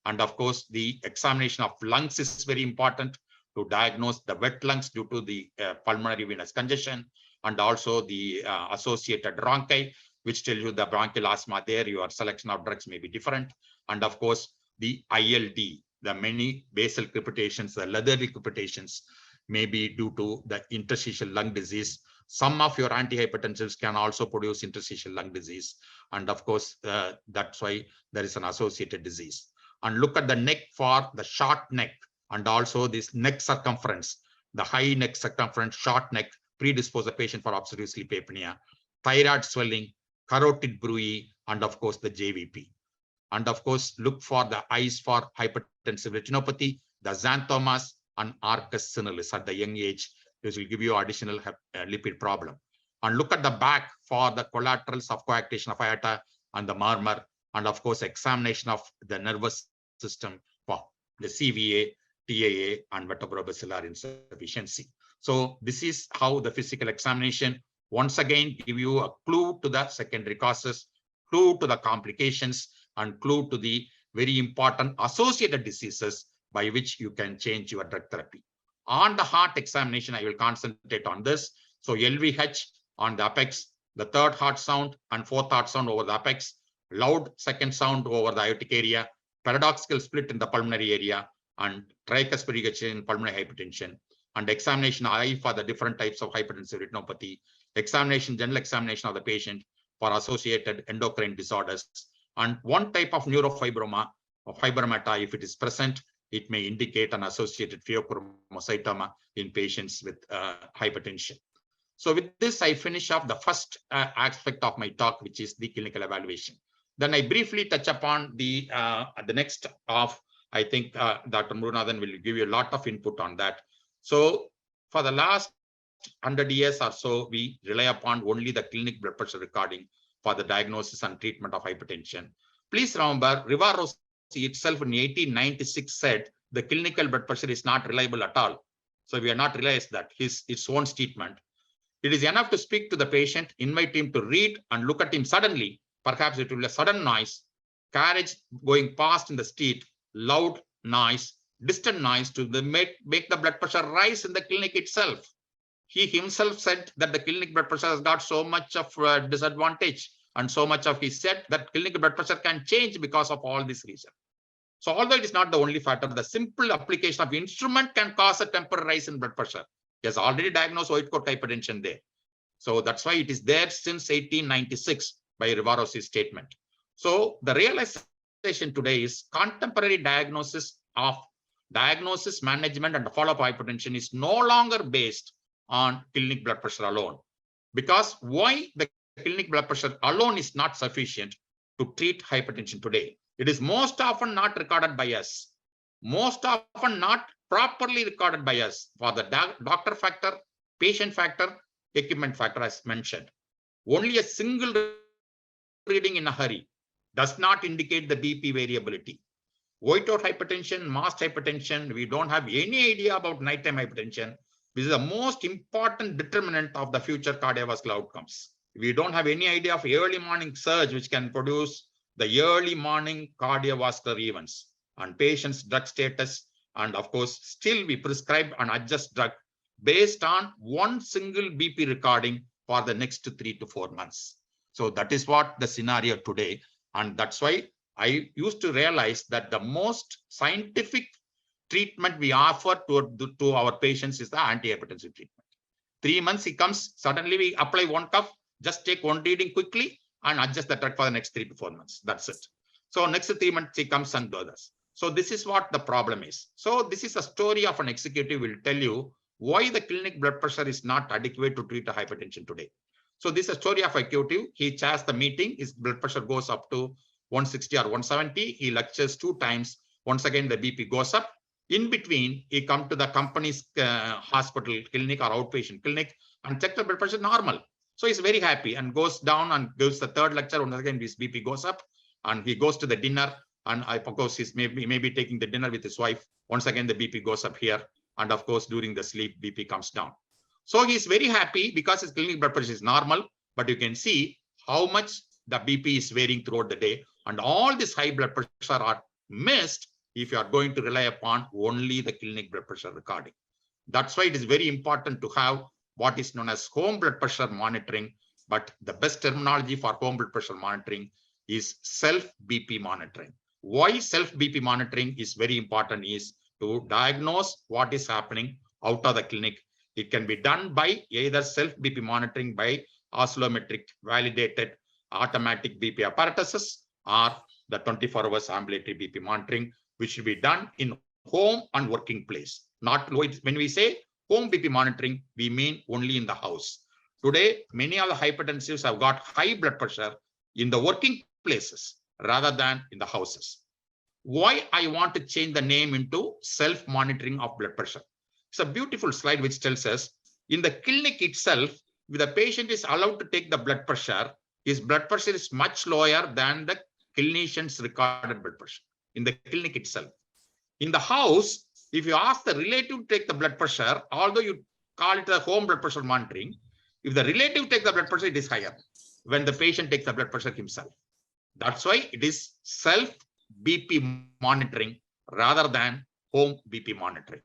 And of course, the examination of lungs is very important to diagnose the wet lungs due to the pulmonary venous congestion, and also the associated bronchi, which tell you the bronchial asthma there, your selection of drugs may be different. And of course, the ILD, the many basal crepitations, the leathery crepitations may be due to the interstitial lung disease. Some of your antihypertensives can also produce interstitial lung disease. And of course, that's why there is an associated disease. And look at the neck for the short neck, and also this neck circumference, the high neck circumference, short neck, predispose the patient for obstructive sleep apnea, thyroid swelling, carotid bruit, and of course the JVP. And of course, look for the eyes for hypertensive retinopathy, the xanthomas, and arcus senilis at the young age. This will give you additional lipid problem. And look at the back for the collaterals of coarctation of aorta and the murmur, and of course, examination of the nervous system for the CVA, TAA, and vertebrobacillar insufficiency. So this is how the physical examination once again give you a clue to the secondary causes, clue to the complications, and clue to the very important associated diseases by which you can change your drug therapy. On the heart examination, I will concentrate on this. So LVH on the apex, the third heart sound and fourth heart sound over the apex, loud second sound over the aortic area, paradoxical split in the pulmonary area, and tricuspid regurgitation in pulmonary hypertension, and examination eye for the different types of hypertensive retinopathy, examination, general examination of the patient for associated endocrine disorders, and one type of neurofibroma or fibromata, if it is present, it may indicate an associated pheochromocytoma in patients with hypertension. So with this, I finish off the first aspect of my talk, which is the clinical evaluation. Then I briefly touch upon the next of, I think Dr. Murunathan will give you a lot of input on that. So for the last 100 years or so, we rely upon only the clinic blood pressure recording for the diagnosis and treatment of hypertension. Please remember, Rivarossi itself in 1896 said the clinical blood pressure is not reliable at all. So we are not realized that its own statement. It is enough to speak to the patient, invite him to read and look at him suddenly. Perhaps it will be a sudden noise, carriage going past in the street, loud noise, distant noise to make the blood pressure rise in the clinic itself. He himself said that the clinic blood pressure has got so much of disadvantage, and so much of he said that clinical blood pressure can change because of all this reason. So although it is not the only factor, the simple application of instrument can cause a temporary rise in blood pressure. He has already diagnosed white coat hypertension there. So that's why it is there since 1896 by Rivarossi's statement. So the realization today is contemporary diagnosis, management, and follow-up hypertension is no longer based on clinic blood pressure alone. Because why the clinic blood pressure alone is not sufficient to treat hypertension today? It is most often not recorded by us, most often not properly recorded by us for the doctor factor, patient factor, equipment factor as mentioned. Only a single reading in a hurry does not indicate the BP variability. White coat hypertension, masked hypertension, we don't have any idea about nighttime hypertension. This is the most important determinant of the future cardiovascular outcomes. We don't have any idea of early morning surge, which can produce the early morning cardiovascular events and patient's drug status. And of course, still we prescribe and adjust drug based on one single BP recording for the next 3 to 4 months. So that is what the scenario today. And that's why I used to realize that the most scientific treatment we offer to our patients is the antihypertensive treatment. 3 months he comes, suddenly we apply one cuff, just take one reading quickly and adjust the drug for the next 3 to 4 months. That's it. So next 3 months he comes and does this. So this is what the problem is. So this is a story of an executive will tell you why the clinic blood pressure is not adequate to treat a hypertension today. So this is a story of executive. He chairs the meeting, his blood pressure goes up to 160 or 170. He lectures 2 times. Once again, the BP goes up. In between, he come to the company's hospital clinic or outpatient clinic and check the blood pressure normal. So he's very happy and goes down and gives the 3rd lecture. Once again, his BP goes up and he goes to the dinner. And of course, he's maybe taking the dinner with his wife. Once again, the BP goes up here. And of course, during the sleep, BP comes down. So he's very happy because his clinic blood pressure is normal. But you can see how much the BP is varying throughout the day. And all this high blood pressure are missed if you are going to rely upon only the clinic blood pressure recording. That's why it is very important to have what is known as home blood pressure monitoring. But the best terminology for home blood pressure monitoring is self-BP monitoring. Why self-BP monitoring is very important is to diagnose what is happening out of the clinic. It can be done by either self-BP monitoring by oscillometric validated automatic BP apparatuses or the 24 hours ambulatory BP monitoring, which should be done in home and working place. Not when we say home BP monitoring, we mean only in the house. Today, many of the hypertensives have got high blood pressure in the working places rather than in the houses. Why I want to change the name into self-monitoring of blood pressure? It's a beautiful slide which tells us in the clinic itself, if the patient is allowed to take the blood pressure, his blood pressure is much lower than the clinician's recorded blood pressure in the clinic itself. In the house, if you ask the relative to take the blood pressure, although you call it a home blood pressure monitoring, if the relative takes the blood pressure, it is higher when the patient takes the blood pressure himself. That's why it is self-BP monitoring rather than home BP monitoring.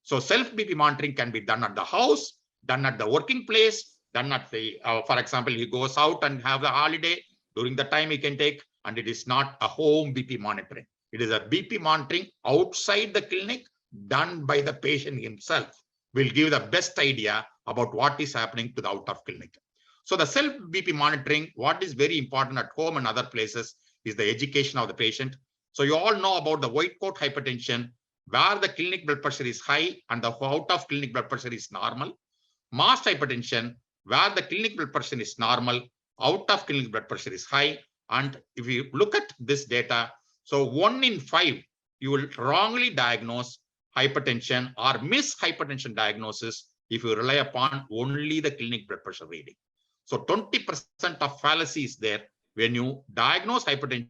So self-BP monitoring can be done at the house, done at the working place, done at the, for example, he goes out and have a holiday. During the time he can take, and it is not a home BP monitoring. It is a BP monitoring outside the clinic done by the patient himself. Will give the best idea about what is happening to the out of clinic. So the self-BP monitoring, what is very important at home and other places is the education of the patient. So you all know about the white coat hypertension, where the clinic blood pressure is high and the out of clinic blood pressure is normal. Masked hypertension, where the clinic blood pressure is normal, out of clinic blood pressure is high. And if you look at this data, so 1 in 5, you will wrongly diagnose hypertension or miss hypertension diagnosis if you rely upon only the clinic blood pressure reading. So 20% of fallacy is there when you diagnose hypertension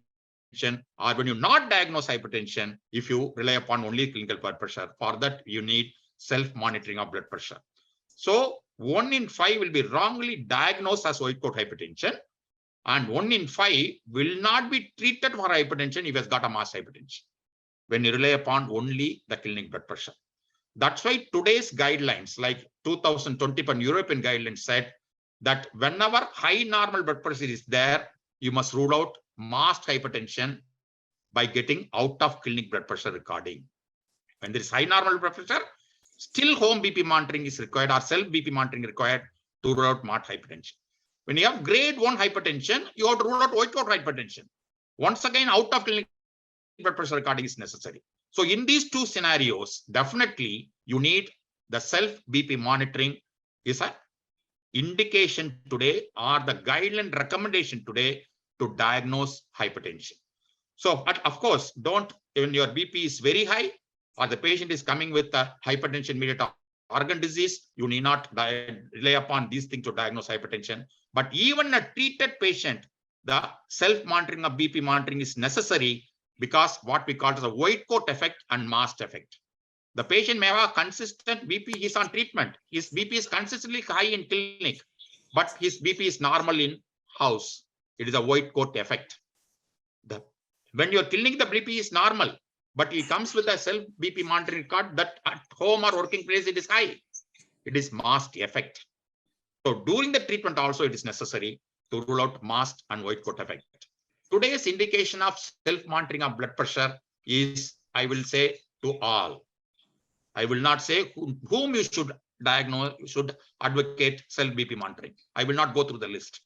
or when you not diagnose hypertension if you rely upon only clinical blood pressure. For that, you need self-monitoring of blood pressure. So 1 in 5 will be wrongly diagnosed as white coat hypertension, and 1 in 5 will not be treated for hypertension if he has got a mass hypertension when you rely upon only the clinic blood pressure. That's why today's guidelines, like 2021 European guidelines, said that whenever high normal blood pressure is there, you must rule out masked hypertension by getting out of clinic blood pressure recording. When there is high normal blood pressure, still home BP monitoring is required or self BP monitoring required to rule out masked hypertension. When you have grade 1 hypertension, you have to rule out white coat hypertension. Once again, out of clinic blood pressure recording is necessary. So in these two scenarios, definitely you need the self BP monitoring is an indication today or the guideline recommendation today to diagnose hypertension. So of course, don't, when your BP is very high or the patient is coming with a hypertension mediated organ disease, you need not rely upon these things to diagnose hypertension. But even a treated patient, the self-monitoring of BP monitoring is necessary because what we call as a white coat effect and masked effect. The patient may have a consistent BP, he's on treatment. His BP is consistently high in clinic, but his BP is normal in house. It is a white coat effect. When you're clinic, the BP is normal, but it comes with a self BP monitoring record that at home or working place, it is high. It is masked effect. So during the treatment also, it is necessary to rule out masked and white coat effect. Today's indication of self-monitoring of blood pressure is, I will say, to all. I will not say whom you should diagnose, should advocate self-BP monitoring. I will not go through the list.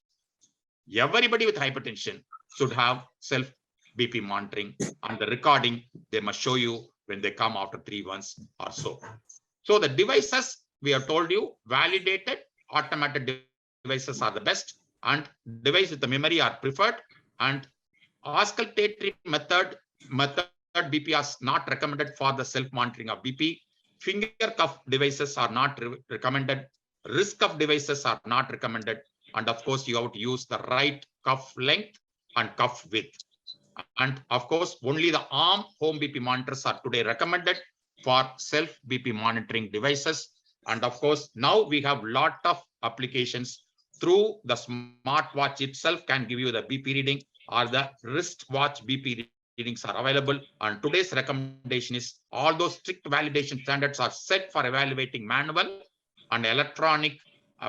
Everybody with hypertension should have self-BP monitoring, and the recording they must show you when they come after 3 months or so. So the devices, we have told you, validated automated devices are the best, and devices with the memory are preferred, and Auscultatory method BP is not recommended for the self-monitoring of BP. Finger cuff devices are not recommended. Wrist cuff devices are not recommended. And of course, you have to use the right cuff length and cuff width. And of course, only the arm home BP monitors are today recommended for self BP monitoring devices. And of course, now we have a lot of applications through the smartwatch itself can give you the BP reading, or the wristwatch BP readings are available. And today's recommendation is all those strict validation standards are set for evaluating manual and electronic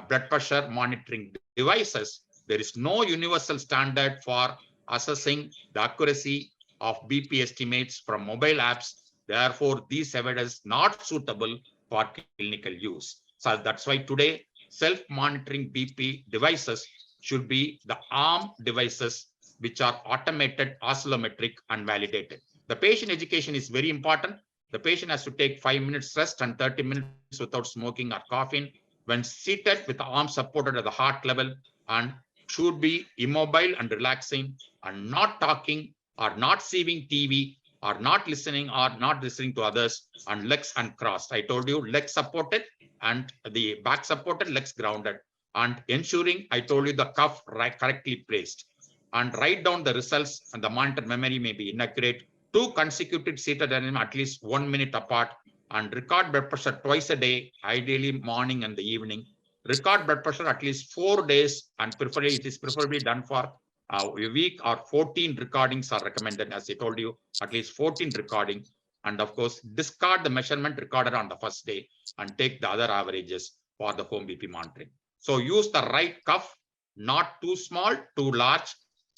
blood pressure monitoring devices. There is no universal standard for assessing the accuracy of BP estimates from mobile apps. Therefore, these evidence not suitable for clinical use. So that's why today self-monitoring BP devices should be the arm devices which are automated, oscillometric, and validated. The patient education is very important. The patient has to take 5 minutes rest and 30 minutes without smoking or coughing when seated with the arm supported at the heart level, and should be immobile and relaxing and not talking or not seeing TV or not listening to others, and legs uncrossed. I told you legs supported and the back supported, legs grounded, and ensuring I told you the cuff correctly placed, and write down the results, and the monitor memory may be inaccurate. 2 consecutive seated animals at least 1 minute apart, and record blood pressure twice a day, ideally morning and the evening. Record blood pressure at least 4 days, and preferably it is preferably done for a week, or 14 recordings are recommended. As I told you, at least 14 recording. And of course, discard the measurement recorded on the first day and take the other averages for the home BP monitoring. So use the right cuff, not too small, too large,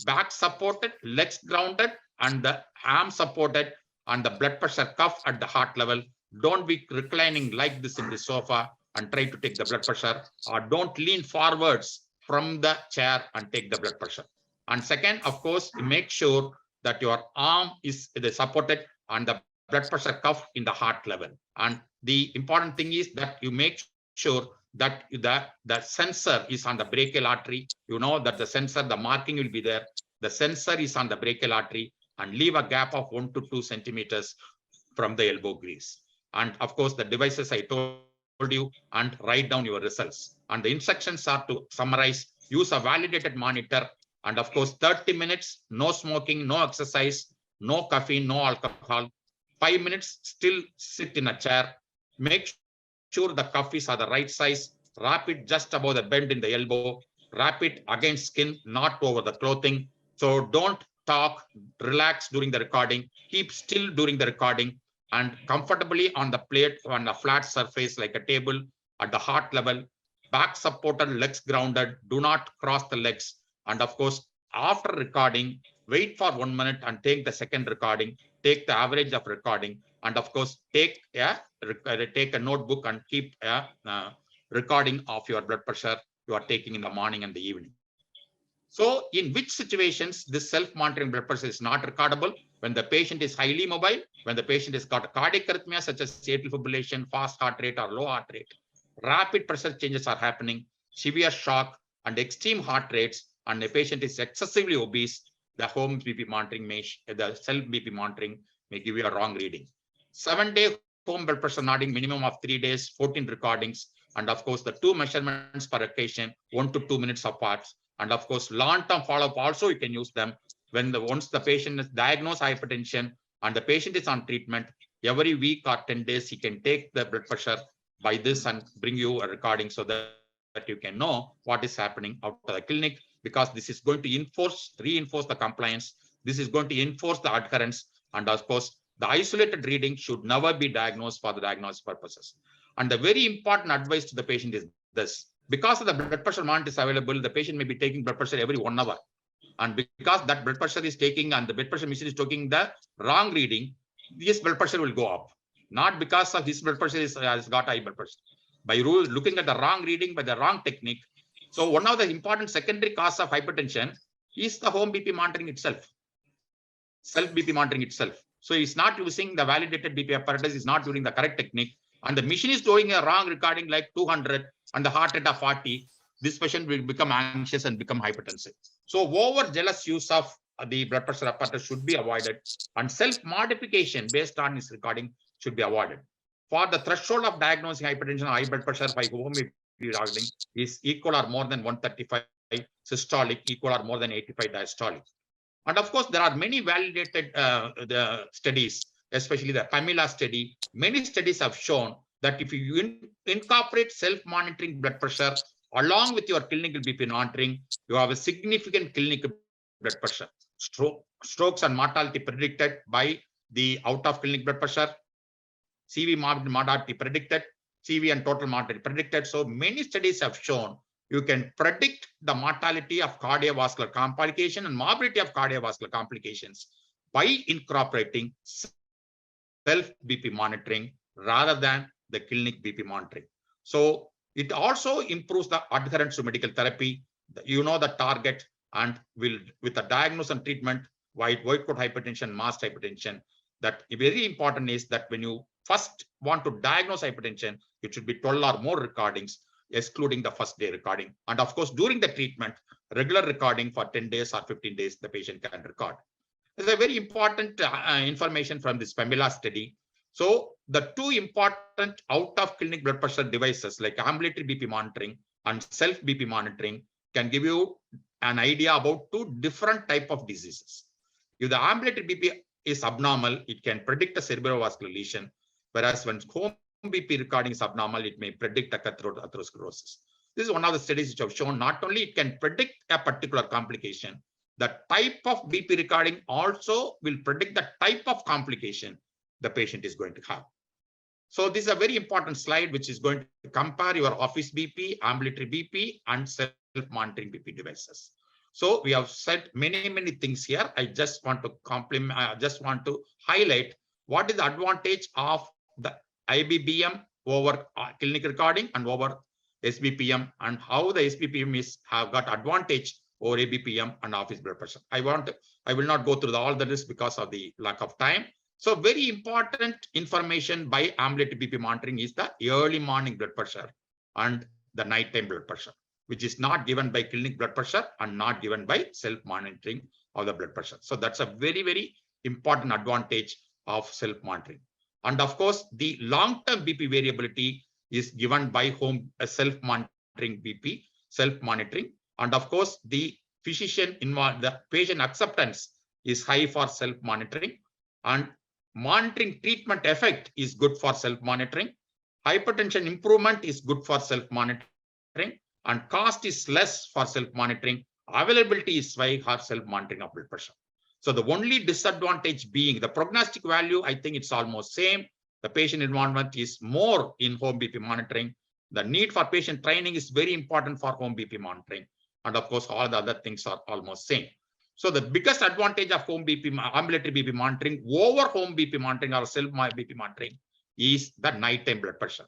back supported, legs grounded, and the arm supported, and the blood pressure cuff at the heart level. Don't be reclining like this in the sofa and try to take the blood pressure, or don't lean forwards from the chair and take the blood pressure. And second, of course, make sure that your arm is supported and the blood pressure cuff in the heart level. And the important thing is that you make sure that the sensor is on the brachial artery. You know that the sensor, the marking will be there. The sensor is on the brachial artery, and leave a gap of 1 to 2 centimeters from the elbow grease. And of course, the devices I told you, and write down your results. And the instructions are to summarize: use a validated monitor, and of course 30 minutes, no smoking, no exercise, no caffeine, no alcohol. 5 minutes, still sit in a chair. Make sure the cuff is at the right size. Wrap it just above the bend in the elbow. Wrap it against skin, not over the clothing. So don't talk, relax during the recording. Keep still during the recording, and comfortably on the plate, on a flat surface like a table at the heart level. Back supported, legs grounded. Do not cross the legs. And of course, after recording, wait for 1 minute and take the second recording. Take the average of recording, and of course, take a notebook and keep a recording of your blood pressure you are taking in the morning and the evening. So in which situations this self-monitoring blood pressure is not recordable? When the patient is highly mobile, when the patient has got a cardiac arrhythmia such as atrial fibrillation, fast heart rate or low heart rate, rapid pressure changes are happening, severe shock and extreme heart rates, and the patient is excessively obese, the home BP monitoring the self BP monitoring may give you a wrong reading. 7-day home blood pressure nodding, minimum of 3 days, 14 recordings, and of course the 2 measurements per occasion, 1 to 2 minutes apart. And of course, long-term follow-up also you can use them. When once the patient is diagnosed hypertension and the patient is on treatment, every week or 10 days, he can take the blood pressure by this and bring you a recording so that you can know what is happening out of the clinic, because this is going to reinforce the compliance. This is going to enforce the adherence. And of course, the isolated reading should never be diagnosed for the diagnosis purposes. And the very important advice to the patient is this: because of the blood pressure monitor is available, the patient may be taking blood pressure every 1 hour. And because that blood pressure is taking and the blood pressure machine is taking the wrong reading, his blood pressure will go up. Not because of his blood pressure has got high blood pressure. By looking at the wrong reading, by the wrong technique. So one of the important secondary causes of hypertension is the home BP monitoring itself. Self BP monitoring itself. So he's not using the validated BP apparatus, is not using the correct technique. And the machine is doing a wrong recording like 200 and the heart rate of 40. This patient will become anxious and become hypertensive. So over jealous use of the blood pressure apparatus should be avoided, and self-modification based on this recording should be avoided. For the threshold of diagnosing hypertension or high blood pressure by home recording is equal or more than 135 systolic, equal or more than 85 diastolic. And of course, there are many validated the studies, especially the PAMILA study. Many studies have shown that if you incorporate self-monitoring blood pressure along with your clinical BP monitoring, you have a significant clinical blood pressure. Strokes and mortality predicted by the out-of-clinic blood pressure, CV mortality predicted, CV and total mortality predicted. So many studies have shown you can predict the mortality of cardiovascular complication and morbidity of cardiovascular complications by incorporating self-BP monitoring rather than the clinic BP monitoring. So it also improves the adherence to medical therapy. You know the target, and will with the diagnosis and treatment, white coat hypertension, masked hypertension. That very important is that when you first want to diagnose hypertension, it should be 12 or more recordings, excluding the first day recording. And of course, during the treatment, regular recording for 10 days or 15 days, the patient can record. There's a very important information from this PAMILA study. So the two important out-of-clinic blood pressure devices like ambulatory BP monitoring and self-BP monitoring can give you an idea about two different types of diseases. If the ambulatory BP is abnormal, it can predict a cerebrovascular lesion, whereas when home BP recording is abnormal, it may predict a atherosclerosis. This is one of the studies which have shown not only it can predict a particular complication, the type of BP recording also will predict the type of complication the patient is going to have. So this is a very important slide which is going to compare your office BP, ambulatory BP, and self-monitoring BP devices. So we have said many things here. I just want to compliment, I just want to highlight what is the advantage of the IBBM over clinic recording and over SBPM, and how the SBPM have got advantage over ABPM and office blood pressure. I will not go through all the list because of the lack of time. So very important information by ambulatory BP monitoring is the early morning blood pressure and the nighttime blood pressure, which is not given by clinic blood pressure and not given by self-monitoring of the blood pressure. So that's a very important advantage of self-monitoring. And of course, the long-term BP variability is given by home self-monitoring BP, self-monitoring. And of course, the physician involved, the patient acceptance is high for self-monitoring, and monitoring treatment effect is good for self-monitoring. Hypertension improvement is good for self-monitoring, and cost is less for self-monitoring. Availability is high for self-monitoring of blood pressure. So the only disadvantage being the prognostic value, I think it's almost same. The patient involvement is more in home BP monitoring. The need for patient training is very important for home BP monitoring. And of course, all the other things are almost same. So the biggest advantage of home BP, ambulatory BP monitoring over home BP monitoring or self BP monitoring is the nighttime blood pressure.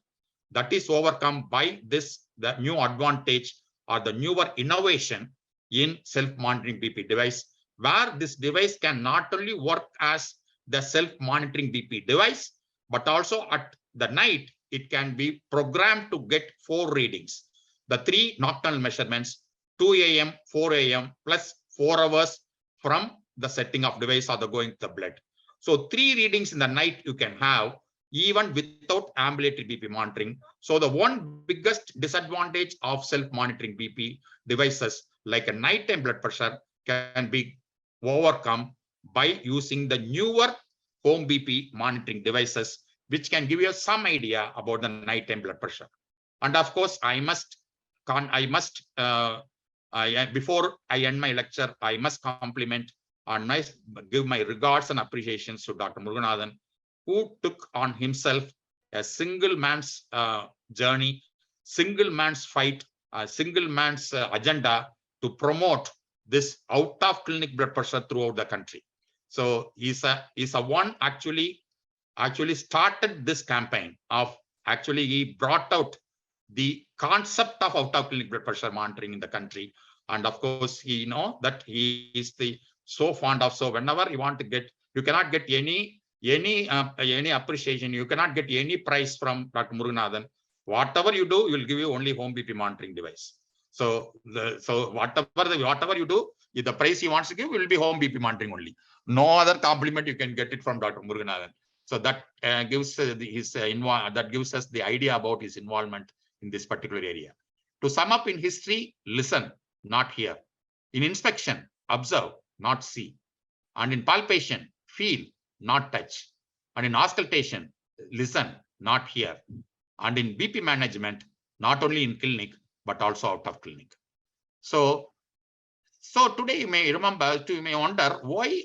That is overcome by this, the new advantage or the newer innovation in self-monitoring BP device, where this device can not only work as the self-monitoring BP device, but also at the night, it can be programmed to get 4 readings. The 3 nocturnal measurements, 2 a.m., 4 a.m., plus 4 hours from the setting of device or the going to the blood. So 3 readings in the night you can have even without ambulatory BP monitoring. So the one biggest disadvantage of self-monitoring BP devices like a nighttime blood pressure can be overcome by using the newer home BP monitoring devices, which can give you some idea about the nighttime blood pressure. And of course, before I end my lecture, I must compliment and give my regards and appreciations to Dr. Muruganathan, who took on himself a single man's journey, single man's fight, single man's agenda to promote this out of clinic blood pressure throughout the country. So he's a one actually started this campaign of he brought out the concept of out of clinic blood pressure monitoring in the country. And of course, he that he is so fond of, so whenever you want to get, you cannot get any appreciation, you cannot get any prize from Dr. Muruganathan. Whatever you do, he will give you only home BP monitoring device. So whatever you do, If the price he wants to give will be home BP monitoring only. No other compliment you can get it from Dr. Muruganathan. So that gives that gives us the idea about his involvement in this particular area. To sum up, in history, listen, not hear. In inspection, observe, not see. And in palpation, feel, not touch. And in auscultation, listen, not hear. And in BP management, not only in clinic, but also out of clinic. So today you may remember, you may wonder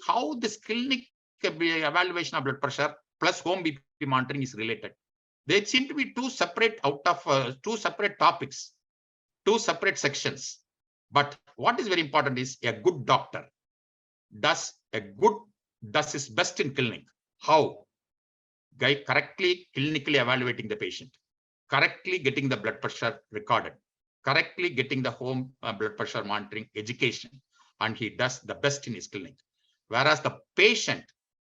how this clinic evaluation of blood pressure plus home BP monitoring is related. They seem to be two separate topics, two separate sections. But what is very important is a good doctor does his best in clinic. How? Correctly clinically evaluating the patient, correctly getting the blood pressure recorded, correctly getting the home blood pressure monitoring education, and he does the best in his clinic. Whereas the patient,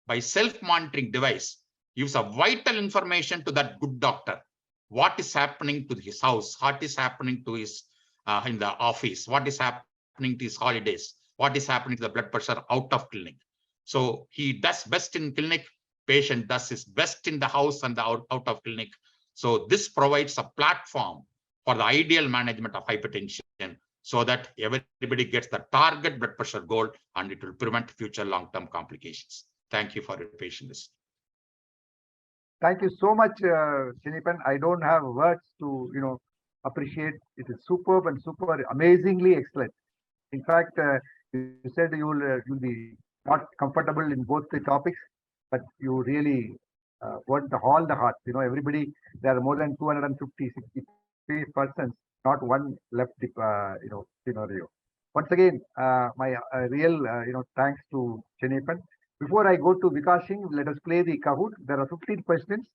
by self-monitoring device, gives a vital information to that good doctor. What is happening to his house? What is happening to his in the office? What is happening to his holidays? What is happening to the blood pressure out of clinic? So he does best in clinic, patient does his best in the house and the out of clinic. So this provides a platform for the ideal management of hypertension so that everybody gets the target blood pressure goal and it will prevent future long-term complications. Thank you for your patience. Thank you so much, Chinipan. I don't have words to, appreciate. It is superb and super amazingly excellent. In fact, you said you'll be not comfortable in both the topics, but you really want all the heart. Everybody, there are more than 250 persons, not one left, scenario. Once again, my real, thanks to Chinipan. Before I go to Vikas Singh, let us play the Kahoot. There are 15 questions.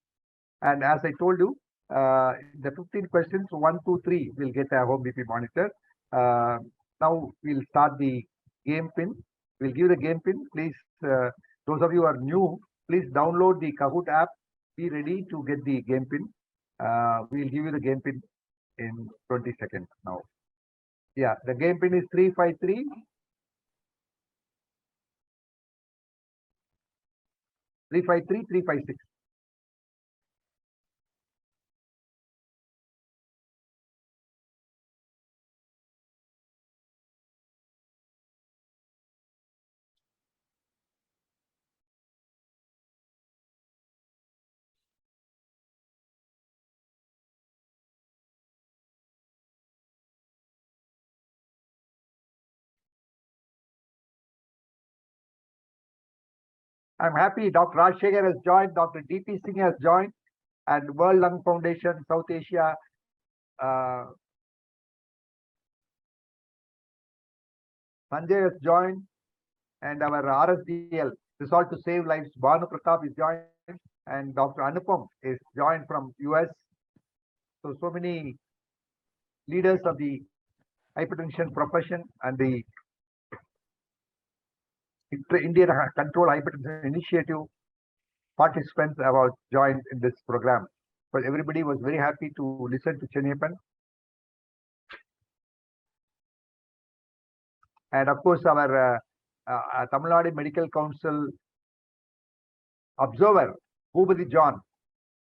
And as I told you, the 15 questions, 1, 2, 3 will get a home BP monitor. Now we'll start the game pin. We'll give the game pin. Please, those of you who are new, please download the Kahoot app. Be ready to get the game pin. We'll give you the game pin in 20 seconds now. Yeah, the game pin is 353. 353, 356. I'm happy Dr. Rajshekhar has joined, Dr. D.P. Singh has joined, and World Lung Foundation, South Asia. Sanjay has joined, and our RSDL, Resolve to Save Lives, Bhanu Pratap is joined, and Dr. Anupam is joined from US. So many leaders of the hypertension profession and the Indian Control Hypertension Initiative participants have all joined in this program. But everybody was very happy to listen to Chinipan. And of course, our Tamil Nadu Medical Council observer, Bhubadi John.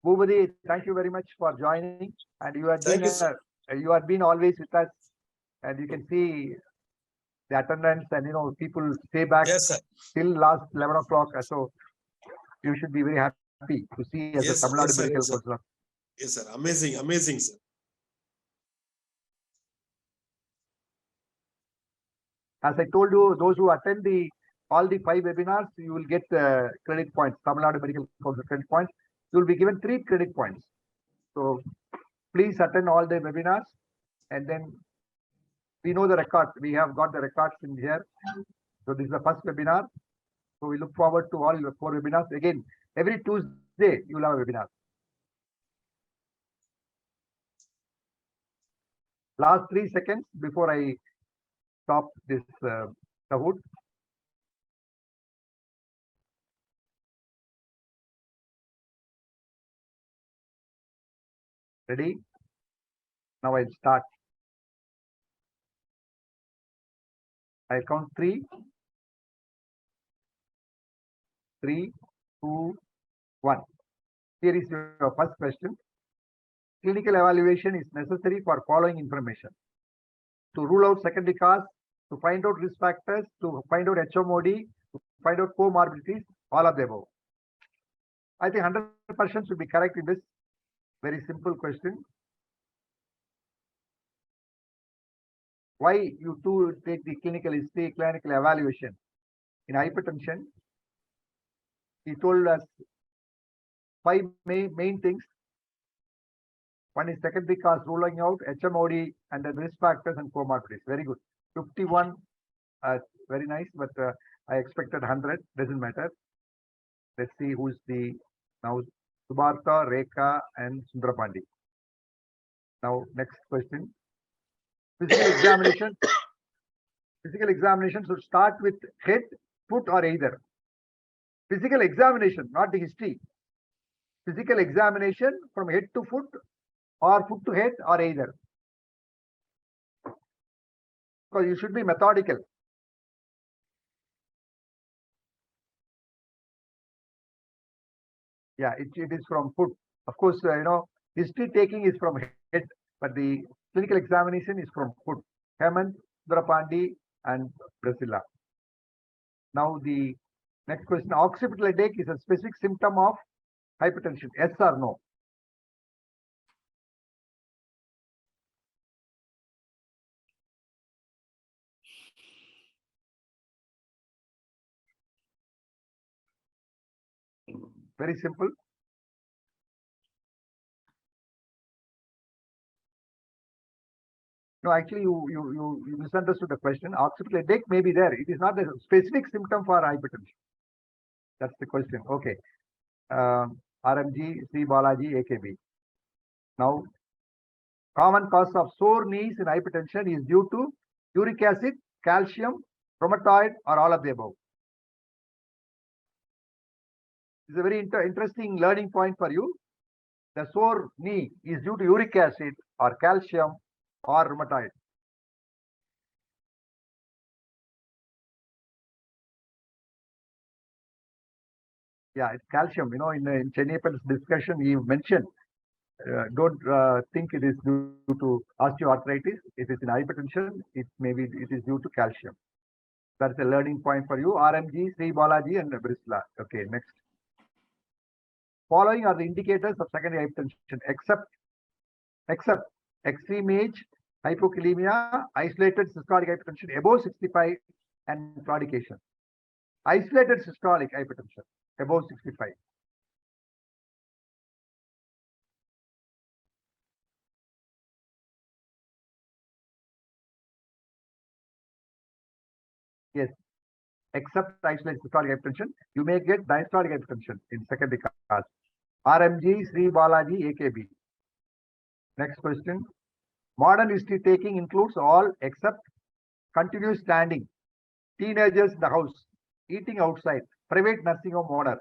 Bhubadi, thank you very much for joining. And you have been always with us. And you can see the attendance and people stay back till last 11 o'clock. So you should be very happy to see as a Tamil Nadu Medical Council. Yes, sir. Amazing, amazing, sir. As I told you, those who attend all the 5 webinars, you will get credit points, Tamil Nadu Medical Council credit points. You will be given 3 credit points. So please attend all the webinars, and then we know the records. We have got the records in here. So this is the first webinar. So we look forward to all your 4 webinars. Again, every Tuesday you will have a webinar. Last 3 seconds before I stop this Kahoot. Ready? Now I'll start. I count 3, 3, 2, 1. Here is your first question. Clinical evaluation is necessary for following information: to rule out secondary cause, to find out risk factors, to find out HMOD, to find out comorbidities, all of the above. I think 100% should be correct in this very simple question. Why you two take the clinical history, clinical evaluation in hypertension? He told us 5 main things. One is secondary cause ruling out, HMOD, and then risk factors and comorbidities. Very good. 51, very nice, but I expected 100. Doesn't matter. Let's see who's the now. Subharta, Rekha, and Sundarapandi. Now, next question. Physical examination. Physical examination should start with head, foot, or either. Physical examination, not the history. Physical examination from head to foot, or foot to head, or either. Because you should be methodical. Yeah, it is from foot. Of course, history taking is from head, but the clinical examination is from foot. Hemant, Sundarapandi, and Priscilla. Now the next question: occipital headache is a specific symptom of hypertension. Yes or no? Very simple. No, actually, you misunderstood the question. Occipital headache may be there. It is not a specific symptom for hypertension. That's the question. Okay. RMG, Sri Balaji, AKB. Now, common cause of sore knees in hypertension is due to uric acid, calcium, rheumatoid, or all of the above. It's a very interesting learning point for you. The sore knee is due to uric acid or calcium or rheumatoid. Yeah, it's calcium. In Chenapal's discussion, he mentioned, don't think it is due to osteoarthritis. It is in hypertension. It is due to calcium. That's a learning point for you. RMG, Sri Balaji, and Brisla. Okay, next. Following are the indicators of secondary hypertension, except extreme age, hypokalemia, isolated systolic hypertension above 65, and claudication. Isolated systolic hypertension above 65. Yes, except isolated systolic hypertension, you may get diastolic hypertension in secondary cause. RMG, Sri Balaji, AKB. Next question. Modern history taking includes all except continuous standing, teenagers in the house, eating outside, private nursing home owner.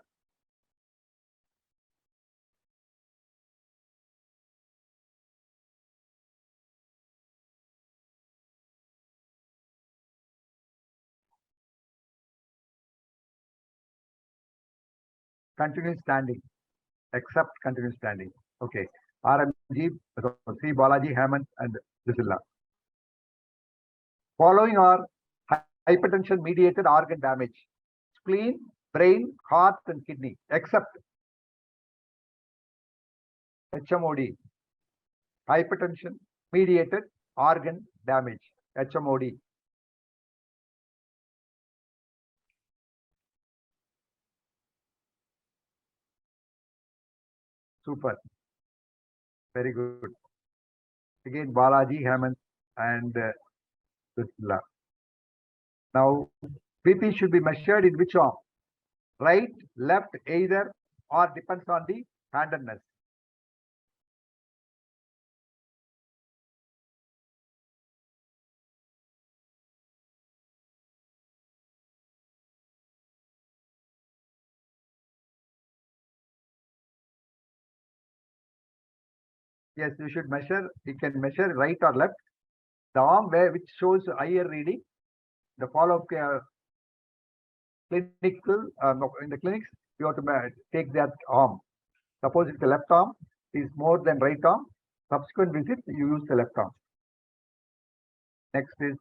Continuous standing, except continuous standing. Okay. RMG, Sri Balaji, Hemant, and Priscilla. Following are hypertension mediated organ damage: spleen, brain, heart, and kidney, except HMOD. Hypertension mediated organ damage, HMOD. Super. Very good. Again, Balaji, Hemant, and Priscilla. Now, BP should be measured in which arm? Right, left, either, or depends on the handedness. Yes, you should measure. You can measure right or left. The arm which shows higher reading the follow-up care clinical, in the clinics, you have to take that arm. Suppose if the left arm is more than right arm, subsequent visit, you use the left arm. Next is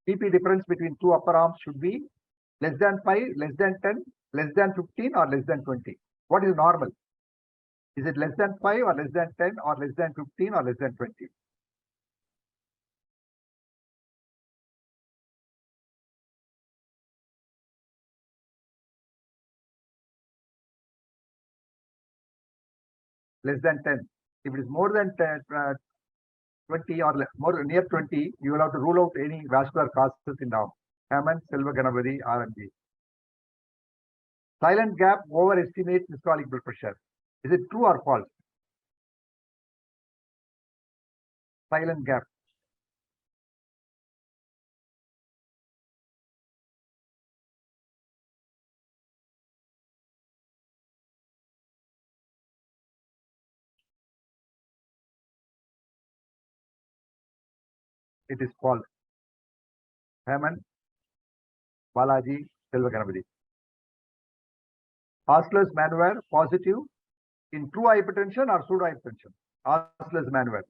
BP difference between two upper arms should be less than 5, less than 10, less than 15, or less than 20. What is normal? Is it less than 5 or less than 10 or less than 15 or less than 20? Less than 10. If it is more than 10, 20 or more near 20, you will have to rule out any vascular causes in the arm. Hammond, Silva Ganapathy, RMG. Silent gap overestimates systolic blood pressure. Is it true or false? Silent gap. It is false. Hammond, Balaji, Silva Ganapathy. Osler's maneuver positive in true hypertension or pseudo hypertension? Osler's maneuver.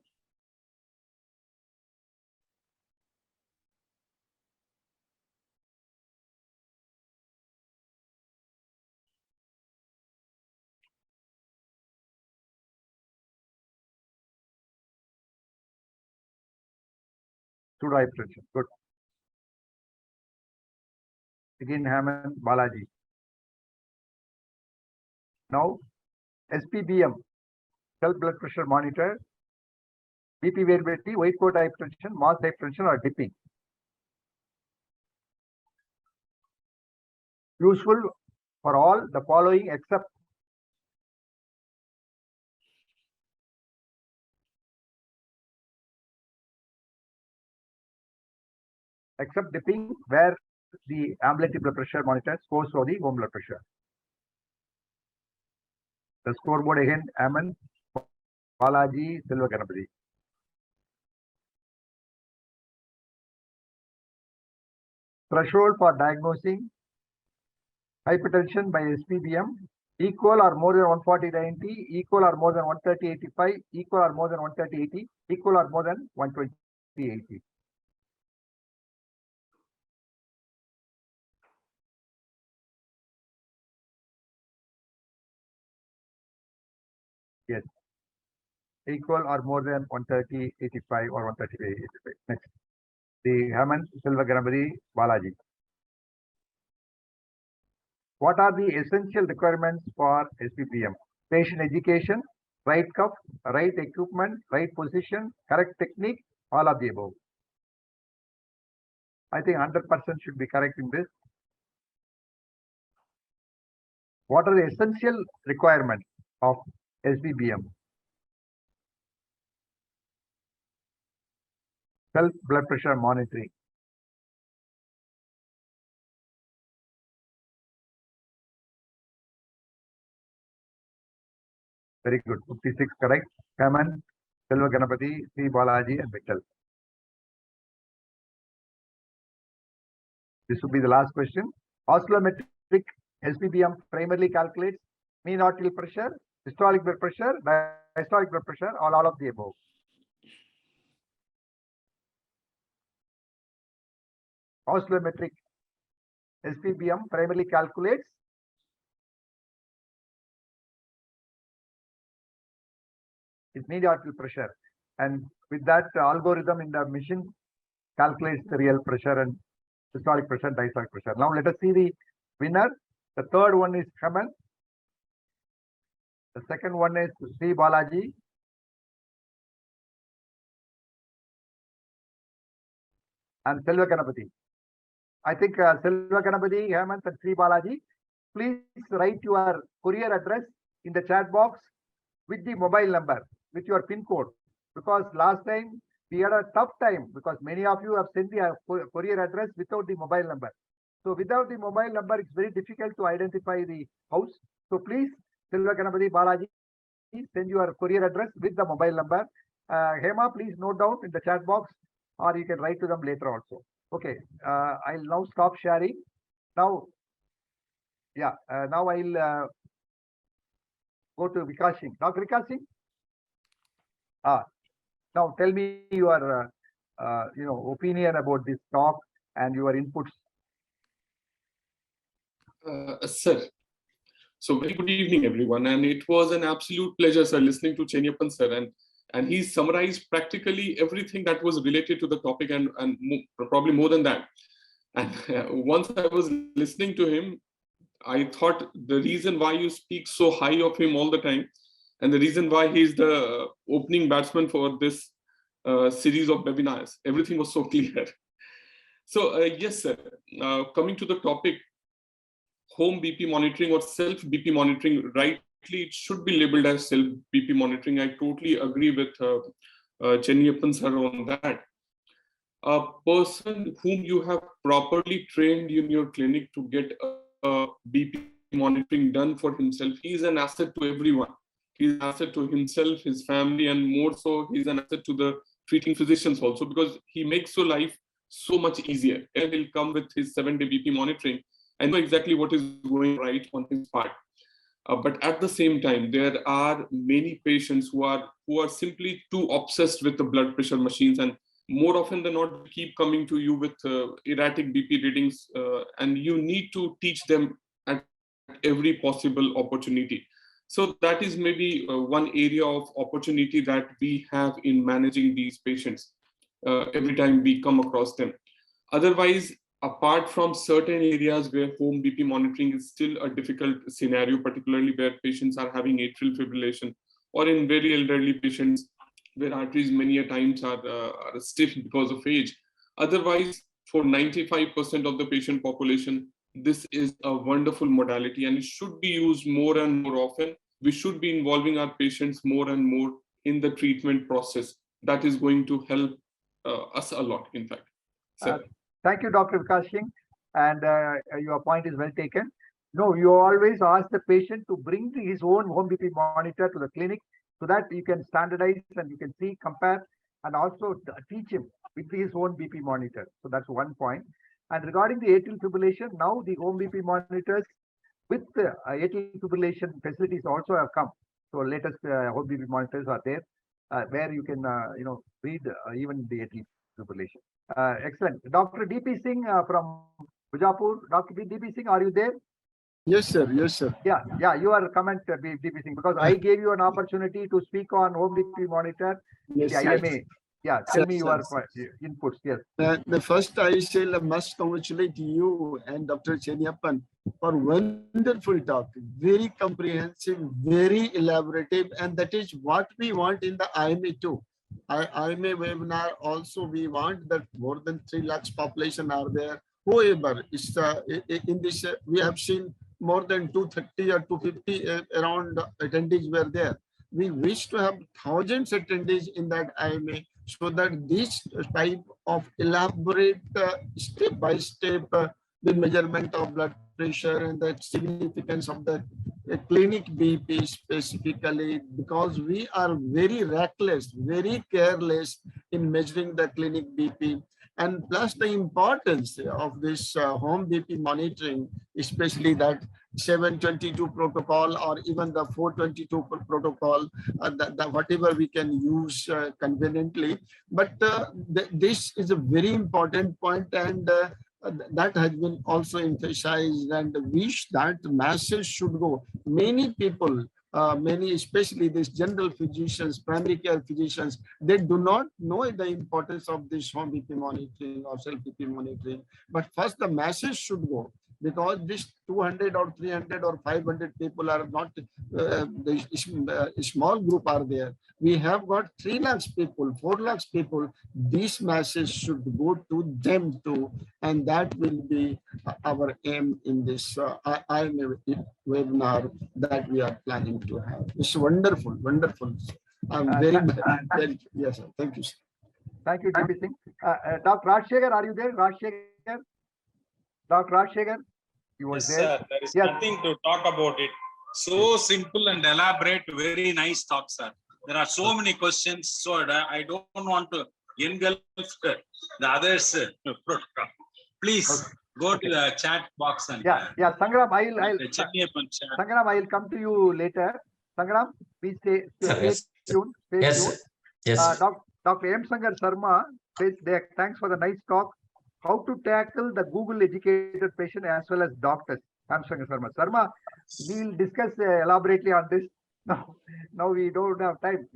Pseudo hypertension. Good. Again, Hammond, Balaji. Now, SPBM, self blood pressure monitor, BP variability, white coat hypertension, mass hypertension, or dipping. Useful for all the following except dipping, where the ambulatory blood pressure monitor scores for the home blood pressure. The scoreboard again, Hammond, Balaji, Silva Ganapathy. Threshold for diagnosing hypertension by SPBM, equal or more than 140/90, equal or more than 130/85, equal or more than 130/80, equal or more than 120/80. Yes. Equal or more than 130/85 or 135/85. Next. The Hammond, Silva Ganapathy, Balaji. What are the essential requirements for SPPM? Patient education, right cuff, right equipment, right position, correct technique, all of the above. I think 100% should be correct in this. What are the essential requirements of SPBM? Self blood pressure monitoring. Very good. 56 correct. Hammond, Silva Ganapathy, C. Balaji, and Mitchell. This would be the last question. Oscillometric SPBM primarily calculates mean arterial pressure, systolic blood pressure, diastolic blood pressure, or all of the above. Oscillometric SPBM primarily calculates its mean arterial pressure, and with that algorithm in the machine calculates the real pressure and systolic pressure, diastolic pressure. Now let us see the winner. The third one is Hammond. The second one is C. Balaji. And Silva Ganapathy. I think Silva Ganapathy, Hammond, and C. Balaji, please write your courier address in the chat box with the mobile number, with your PIN code. Because last time we had a tough time because many of you have sent the courier address without the mobile number. So without the mobile number, it's very difficult to identify the house. So please, Silva Ganapathy, Balaji, send your courier address with the mobile number. Hema, please note down in the chat box, or you can write to them later also. Okay, I'll now stop sharing. Now, yeah, now I'll go to Vikas Singh. Dr. Vikas Singh. Now tell me your, opinion about this talk and your inputs. Sir, so very good evening, everyone. And it was an absolute pleasure, sir, listening to Chenyappan, sir. And he summarized practically everything that was related to the topic and probably more than that. And once I was listening to him, I thought the reason why you speak so high of him all the time, and the reason why he's the opening batsman for this series of webinars, everything was so clear. So yes, sir, coming to the topic, home BP monitoring or self BP monitoring, rightly it should be labeled as self BP monitoring. I totally agree with Chenyappan sir on that. A person whom you have properly trained in your clinic to get a BP monitoring done for himself, he is an asset to everyone. He's an asset to himself, his family, and more so, he's an asset to the treating physicians also, because he makes your life so much easier. And he'll come with his 7-day BP monitoring and know exactly what is going right on his part. But at the same time, there are many patients who are simply too obsessed with the blood pressure machines, and more often than not keep coming to you with erratic BP readings, and you need to teach them at every possible opportunity. So that is maybe one area of opportunity that we have in managing these patients every time we come across them. Otherwise, apart from certain areas where home BP monitoring is still a difficult scenario, particularly where patients are having atrial fibrillation, or in very elderly patients where arteries many a times are stiff because of age. Otherwise, for 95% of the patient population, this is a wonderful modality and it should be used more and more often. We should be involving our patients more and more in the treatment process. That is going to help us a lot, in fact. Thank you, Dr. Vikas Singh. And your point is well taken. No, you always ask the patient to bring his own home BP monitor to the clinic so that you can standardize and you can see, compare, and also teach him with his own BP monitor. So that's one point. And regarding the atrial fibrillation, now the home BP monitors with the atrial fibrillation facilities also have come. So latest home BP monitors are there where you can, read even the atrial fibrillation. Excellent. Dr. DP Singh from Bijapur. Dr. DP Singh, are you there? Yes, sir. Yes, sir. Yeah, your comment, DP Singh, because I gave you an opportunity to speak on home BP monitor, Yes, the sir. IMA. Yeah, tell me your inputs. Yes. The first I shall must congratulate you and Dr. Chenyappan for wonderful talk, very comprehensive, very elaborative, and that is what we want in the IMA too. IMA webinar also we want that more than 3 lakhs population are there. Whoever is in this, we have seen more than 230 or 250 around attendees were there. We wish to have thousands attendees in that IMA so that this type of elaborate step-by-step the measurement of blood pressure and the significance of the clinic BP specifically, because we are very reckless, very careless in measuring the clinic BP. And plus the importance of this home BP monitoring, especially that 722 protocol or even the 422 protocol, whatever we can use conveniently. But this is a very important point, and that has been also emphasized, and wish that message should go. Many people, many, especially these general physicians, primary care physicians, they do not know the importance of this home BP monitoring or self BP monitoring. But first the message should go, because this 200 or 300 or 500 people are not, the small group are there. We have got 3 lakhs people, 4 lakhs people. This message should go to them too. And that will be our aim in this webinar that we are planning to have. It's wonderful, wonderful. I'm very, yes, sir. Thank you, sir. Thank you, DP Singh. Dr. Rajshekhar, are you there? Rajshekhar? Dr. Rajshekhar? Yes, sir. There is nothing to talk about it. So simple and elaborate, very nice talk, sir. There are so many questions, so I don't want to engulfed the others protocol. Please go to the chat box and Sangram, Chennappan chat. Sangram, I'll come to you later. Sangram, please stay tuned. Stay tuned. Yes. Dr. M. Sankar Sharma says there, thanks for the nice talk. How to tackle the Google educated patient as well as doctors. M. Sankar Sharma. We will discuss elaborately on this. Now we don't have time.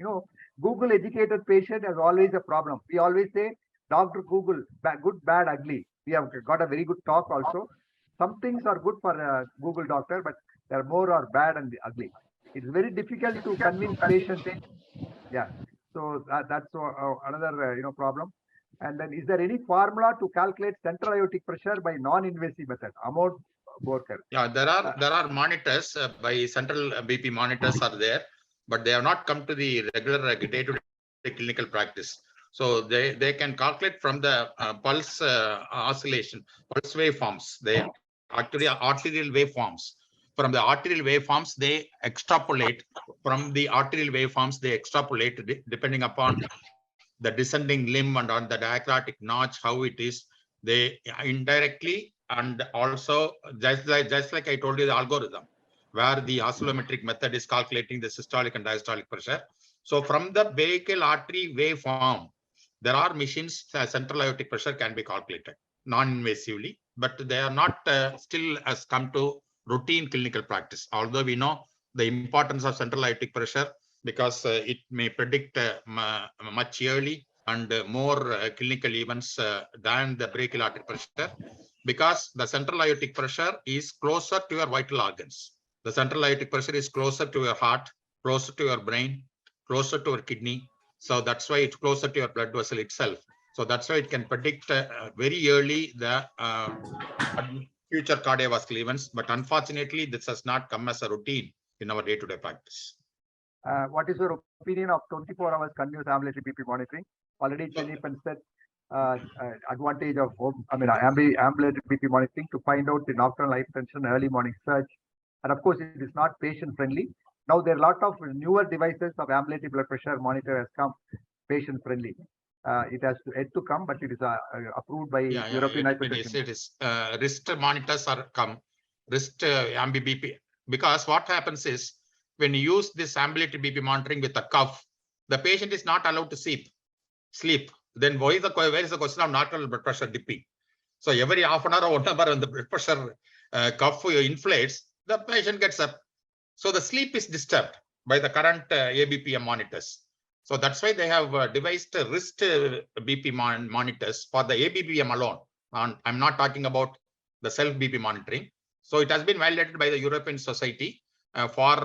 Google educated patient is always a problem. We always say, Dr. Google, good, bad, ugly. We have got a very good talk also. Some things are good for Google doctor, but there are more are bad and ugly. It's very difficult to convince patients. Yeah. So that's another problem. And then, is there any formula to calculate central aortic pressure by non-invasive method? Amod Borkar. Yeah, there are monitors by central BP monitors are there, but they have not come to the regular day-to-day clinical practice. So they can calculate from the pulse oscillation, pulse waveforms. They actually are arterial waveforms. From the arterial waveforms, they extrapolate. From the arterial waveforms, they extrapolate depending upon the descending limb and on the diacratic notch, how it is. They indirectly, and also just like I told you, the algorithm where the oscillometric method is calculating the systolic and diastolic pressure. So from the brachial artery waveform, there are machines, central aortic pressure can be calculated non-invasively, but they are not still has come to routine clinical practice. Although we know the importance of central aortic pressure because it may predict much early and more clinical events than the brachial artery pressure, because the central aortic pressure is closer to your vital organs. The central aortic pressure is closer to your heart, closer to your brain, closer to your kidney. So that's why it's closer to your blood vessel itself. So that's why it can predict very early the future cardiovascular events. But unfortunately, this has not come as a routine in our day-to-day practice. What is your opinion of 24 hours continuous ambulatory BP monitoring? Already Chennappan said advantage of ambulatory BP monitoring to find out the nocturnal hypertension, early morning surge. And of course, it is not patient friendly. Now there are a lot of newer devices of ambulatory blood pressure monitor has come patient friendly. It has yet to come, but it is approved by European Hypertension. It is wrist monitors are come, wrist ambi BP, because what happens is when you use this ambulatory BP monitoring with a cuff, the patient is not allowed to sleep. Then where is the question of nocturnal blood pressure dipping? So every half an hour or 1 hour when the blood pressure cuff inflates, the patient gets up. So the sleep is disturbed by the current ABPM monitors. So that's why they have devised wrist BP monitors for the ABPM alone. And I'm not talking about the self BP monitoring. So it has been validated by the European Society for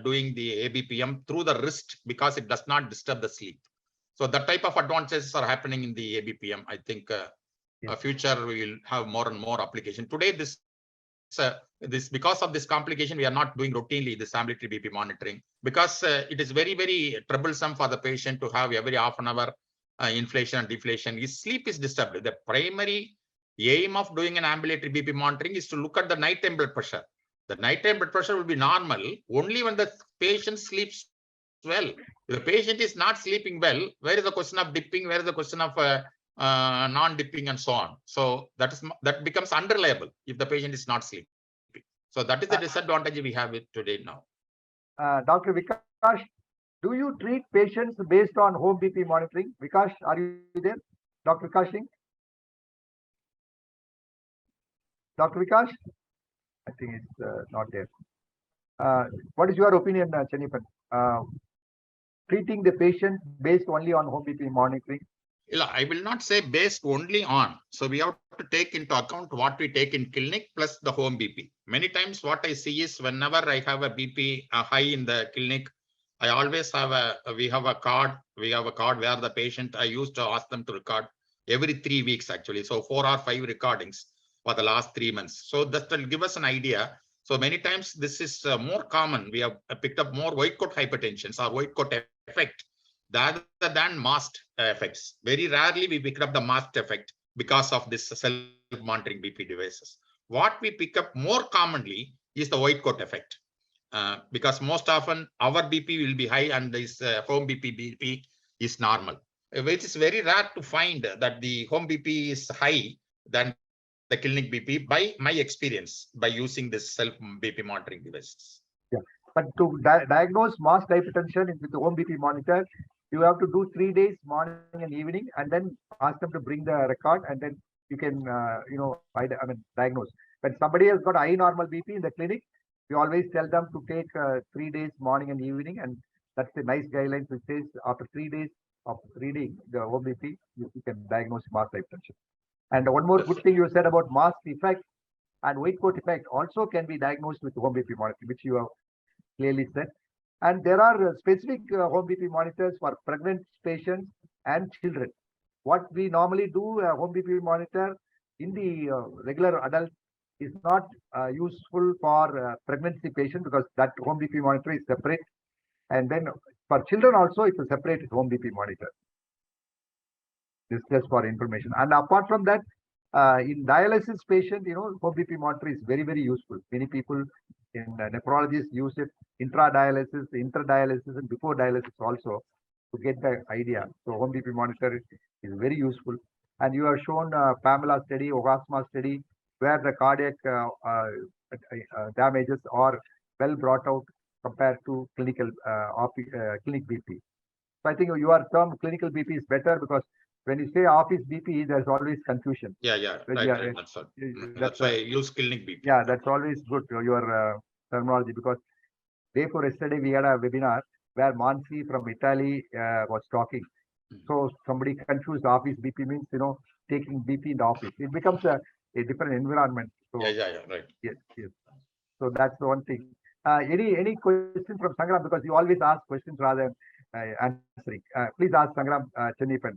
doing the ABPM through the wrist because it does not disturb the sleep. So that type of advantages are happening in the ABPM. I think future we will have more and more application. Today, this because of this complication, we are not doing routinely this ambulatory BP monitoring because it is very, very troublesome for the patient to have every half an hour inflation and deflation. His sleep is disturbed. The primary aim of doing an ambulatory BP monitoring is to look at the nighttime blood pressure. The nighttime blood pressure will be normal only when the patient sleeps well. If the patient is not sleeping well, where is the question of dipping? Where is the question of non-dipping and so on? So that becomes unreliable if the patient is not sleeping. So that is the disadvantage we have today now. Dr. Vikash, do you treat patients based on home BP monitoring? Vikash, are you there? Dr. Vikash Singh? Dr. Vikash? I think it's not there. What is your opinion, Chennappan? Treating the patient based only on home BP monitoring? I will not say based only on. So we have to take into account what we take in clinic plus the home BP. Many times what I see is whenever I have a BP high in the clinic, I always have we have a card where the patient, I used to ask them to record every 3 weeks actually. So 4 or 5 recordings for the last 3 months. So that will give us an idea. So many times this is more common. We have picked up more white coat hypertensions or white coat effect rather than masked effects. Very rarely we pick up the masked effect because of this self-monitoring BP devices. What we pick up more commonly is the white coat effect. Because most often our BP will be high and this home BP is normal. which is very rare to find that the home BP is high than the clinic BP by my experience by using this self BP monitoring devices. Yeah, but to diagnose mass hypertension with the home BP monitor, you have to do 3 days, morning and evening, and then ask them to bring the record, and then you can, diagnose. When somebody has got high normal BP in the clinic, we always tell them to take 3 days, morning and evening, and that's a nice guideline which says after 3 days of reading the home BP, you can diagnose mass hypertension. And one more good thing you said about mask effect and weight coat effect also can be diagnosed with home BP monitoring, which you have clearly said. And there are specific home BP monitors for pregnant patients and children. What we normally do, home BP monitor in the regular adult is not useful for pregnancy patients because that home BP monitor is separate. And then for children also, it's a separate home BP monitor. This just for information. And apart from that, in dialysis patient, home BP monitor is very, very useful. Many people in nephrologists use it intra-dialysis, inter-dialysis, and before dialysis also to get the idea. So home BP monitor is very useful. And you have shown Pamela study, Ogasma study, where the cardiac damages are well brought out compared to clinical clinic BP. So I think your term clinical BP is better because when you say office BP, there's always confusion. Yeah, right. That's why I use clinic BP. Yeah, that's always good, your terminology, because day before yesterday we had a webinar where Mansi from Italy was talking. So somebody confused office BP means, taking BP in the office. It becomes a different environment. So, Right. Yes. So that's the one thing. Any question from Sangram, because you always ask questions rather than answering. Please ask Sangram Chenniappan.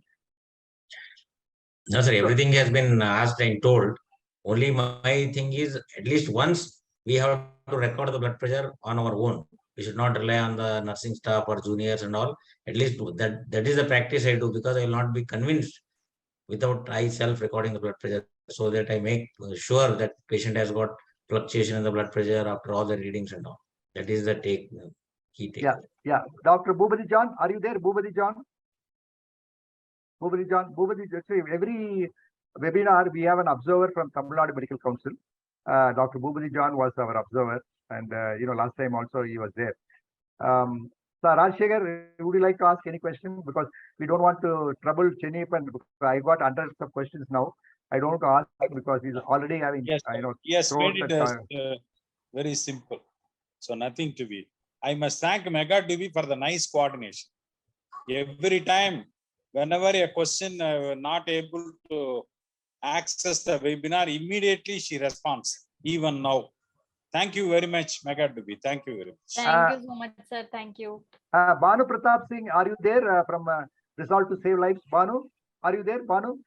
No, sir, everything has been asked and told. Only my thing is, at least once we have to record the blood pressure on our own. We should not rely on the nursing staff or juniors and all. At least that is the practice I do, because I will not be convinced without I self recording the blood pressure, so that I make sure that patient has got fluctuation in the blood pressure after all the readings and all. That is the key take. Yeah. Dr. Bhubadi John, are you there, Bhubadi John? Every webinar we have an observer from Tamil Nadu Medical Council. Dr. Bhubadi John was our observer, and last time also he was there. So Rajshekhar, would you like to ask any question? Because we don't want to trouble Chenniappan. I got hundreds of questions now. I don't want to ask because he's already having. Yes, made it as very simple. So nothing to be. I must thank Mega TV for the nice coordination. Every time, whenever a question not able to access the webinar, immediately she responds. Even now. Thank you very much, Mega TV. Thank you very much. Thank you so much, sir. Thank you. Banu Pratap Singh, are you there from Resolve to Save Lives? Banu, are you there, Banu?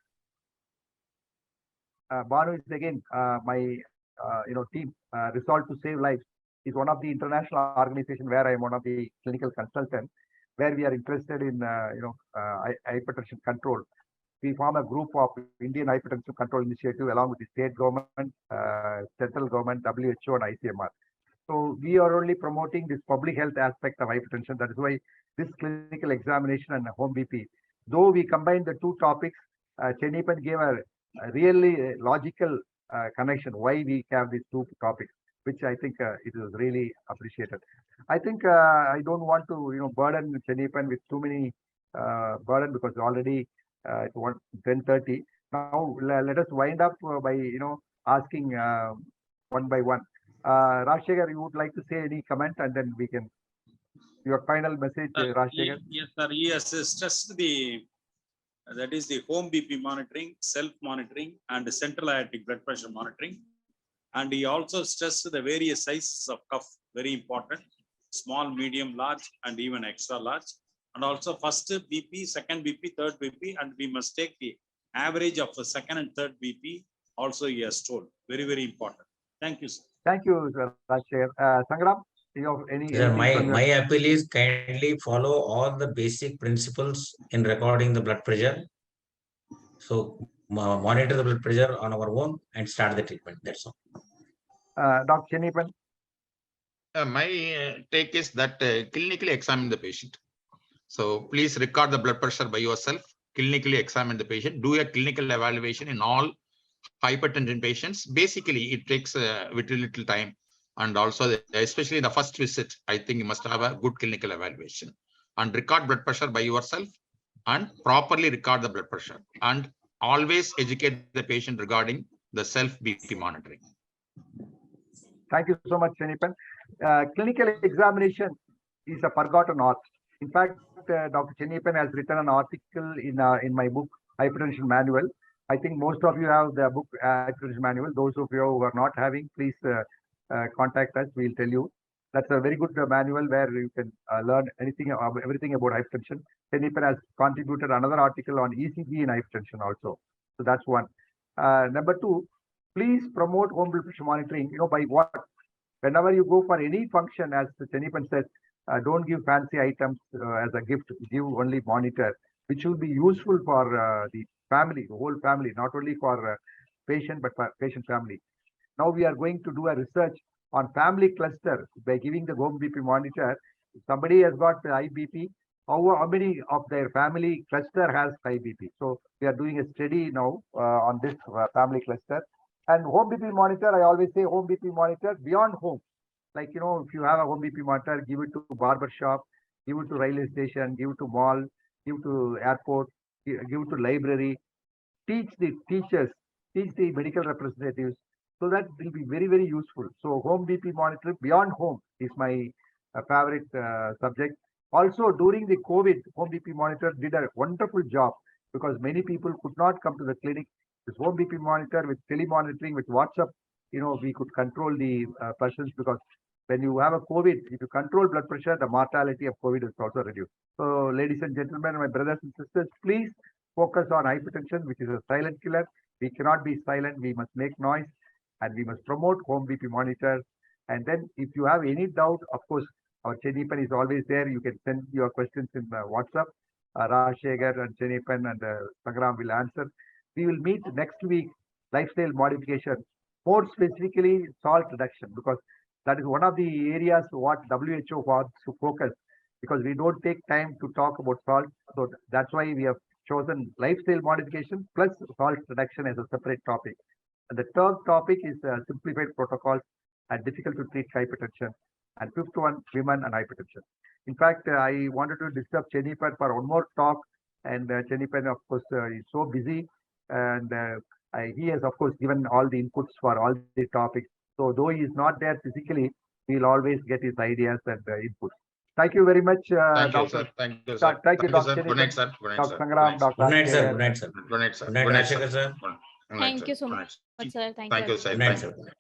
Banu is again my team. Resolve to Save Lives is one of the international organization where I am one of the clinical consultants, where we are interested in hypertension control. We form a group of Indian Hypertension Control Initiative along with the state government, central government, WHO and ICMR. So we are only promoting this public health aspect of hypertension. That is why this clinical examination and home BP, though we combine the two topics, Chenniappan gave a really logical connection why we have these two topics, which I think it is really appreciated. I think I don't want to burden Chenniappan with too many burden, because already it's 10:30. Now let us wind up by asking one by one. Rajshekhar, you would like to say any comment, and then we can your final message, Rajshekhar. Yes, sir. He has stressed that is the home BP monitoring, self-monitoring, and central aortic blood pressure monitoring. And he also stressed the various sizes of cuff, very important, small, medium, large, and even extra large. And also first BP, second BP, third BP, and we must take the average of the second and third BP. Also, he has told, very, very important. Thank you, sir. Thank you, sir. Rajshekhar. Sangram, you have any? Sir, my appeal is kindly follow all the basic principles in recording the blood pressure. So monitor the blood pressure on our own and start the treatment. That's all. Dr. Chenniappan. My take is that clinically examine the patient. So please record the blood pressure by yourself clinically examine the patient, do a clinical evaluation in all hypertension patients. Basically, it takes very little time. And also, especially in the first visit, I think you must have a good clinical evaluation and record blood pressure by yourself and properly record the blood pressure and always educate the patient regarding the self BP monitoring. Thank you so much, Chenipan. Clinical examination is a forgotten art. In fact, Dr. Chenipan has written an article in my book, Hypertension Manual. I think most of you have the book, Hypertension Manual. Those of you who are not having, please contact us. We'll tell you. That's a very good manual where you can learn everything about hypertension. Chenipan has contributed another article on ECG in hypertension also. So that's one. Number two, please promote home blood pressure monitoring. By what? Whenever you go for any function, as Chenipan said, don't give fancy items as a gift. Give only monitor, which will be useful for the family, the whole family, not only for patient, but for patient family. Now we are going to do a research on family cluster by giving the home BP monitor. If somebody has got the high BP, how many of their family cluster has high BP? So we are doing a study now on this family cluster. And home BP monitor, I always say home BP monitor beyond home. Like, if you have a home BP monitor, give it to barber shop, give it to railway station, give it to mall, give it to airport, give it to library. Teach the teachers, teach the medical representatives, so that will be very, very useful. So home BP monitor beyond home is my favorite subject. Also, during the COVID, home BP monitor did a wonderful job because many people could not come to the clinic. This home BP monitor with telemonitoring, with WhatsApp, we could control the persons, because when you have a COVID, if you control blood pressure, the mortality of COVID is also reduced. So, ladies and gentlemen, my brothers and sisters, please focus on hypertension, which is a silent killer. We cannot be silent. We must make noise, and we must promote home BP monitors. And then, if you have any doubt, of course, our Chenipan is always there. You can send your questions in WhatsApp. Rajshekhar and Chenipan and Sangram will answer. We will meet next week, lifestyle modification, more specifically salt reduction, because that is one of the areas what WHO wants to focus, because we don't take time to talk about salt. So that's why we have chosen lifestyle modification plus salt reduction as a separate topic. And the third topic is simplified protocols and difficult to treat hypertension. And fifth one, women and hypertension. In fact, I wanted to disturb Chenipan for one more talk. And Chenipan, of course, is so busy. And he has, of course, given all the inputs for all the topics. So though he is not there physically, we'll always get his ideas and inputs. Thank you very much, Thank you, Dr. sir. Thank you, sir. Thank you, Dr. Good night, sir. Good night, Dr. sir. Sangram, Dr. Good night, sir. Rajshekhar. Good night, sir. Good night, sir. Good night, Good night, Rajshekhar, sir. Good night, Thank sir. you so Good much, night. sir. Thank Thank you. you, sir. Good night, Thank you. sir.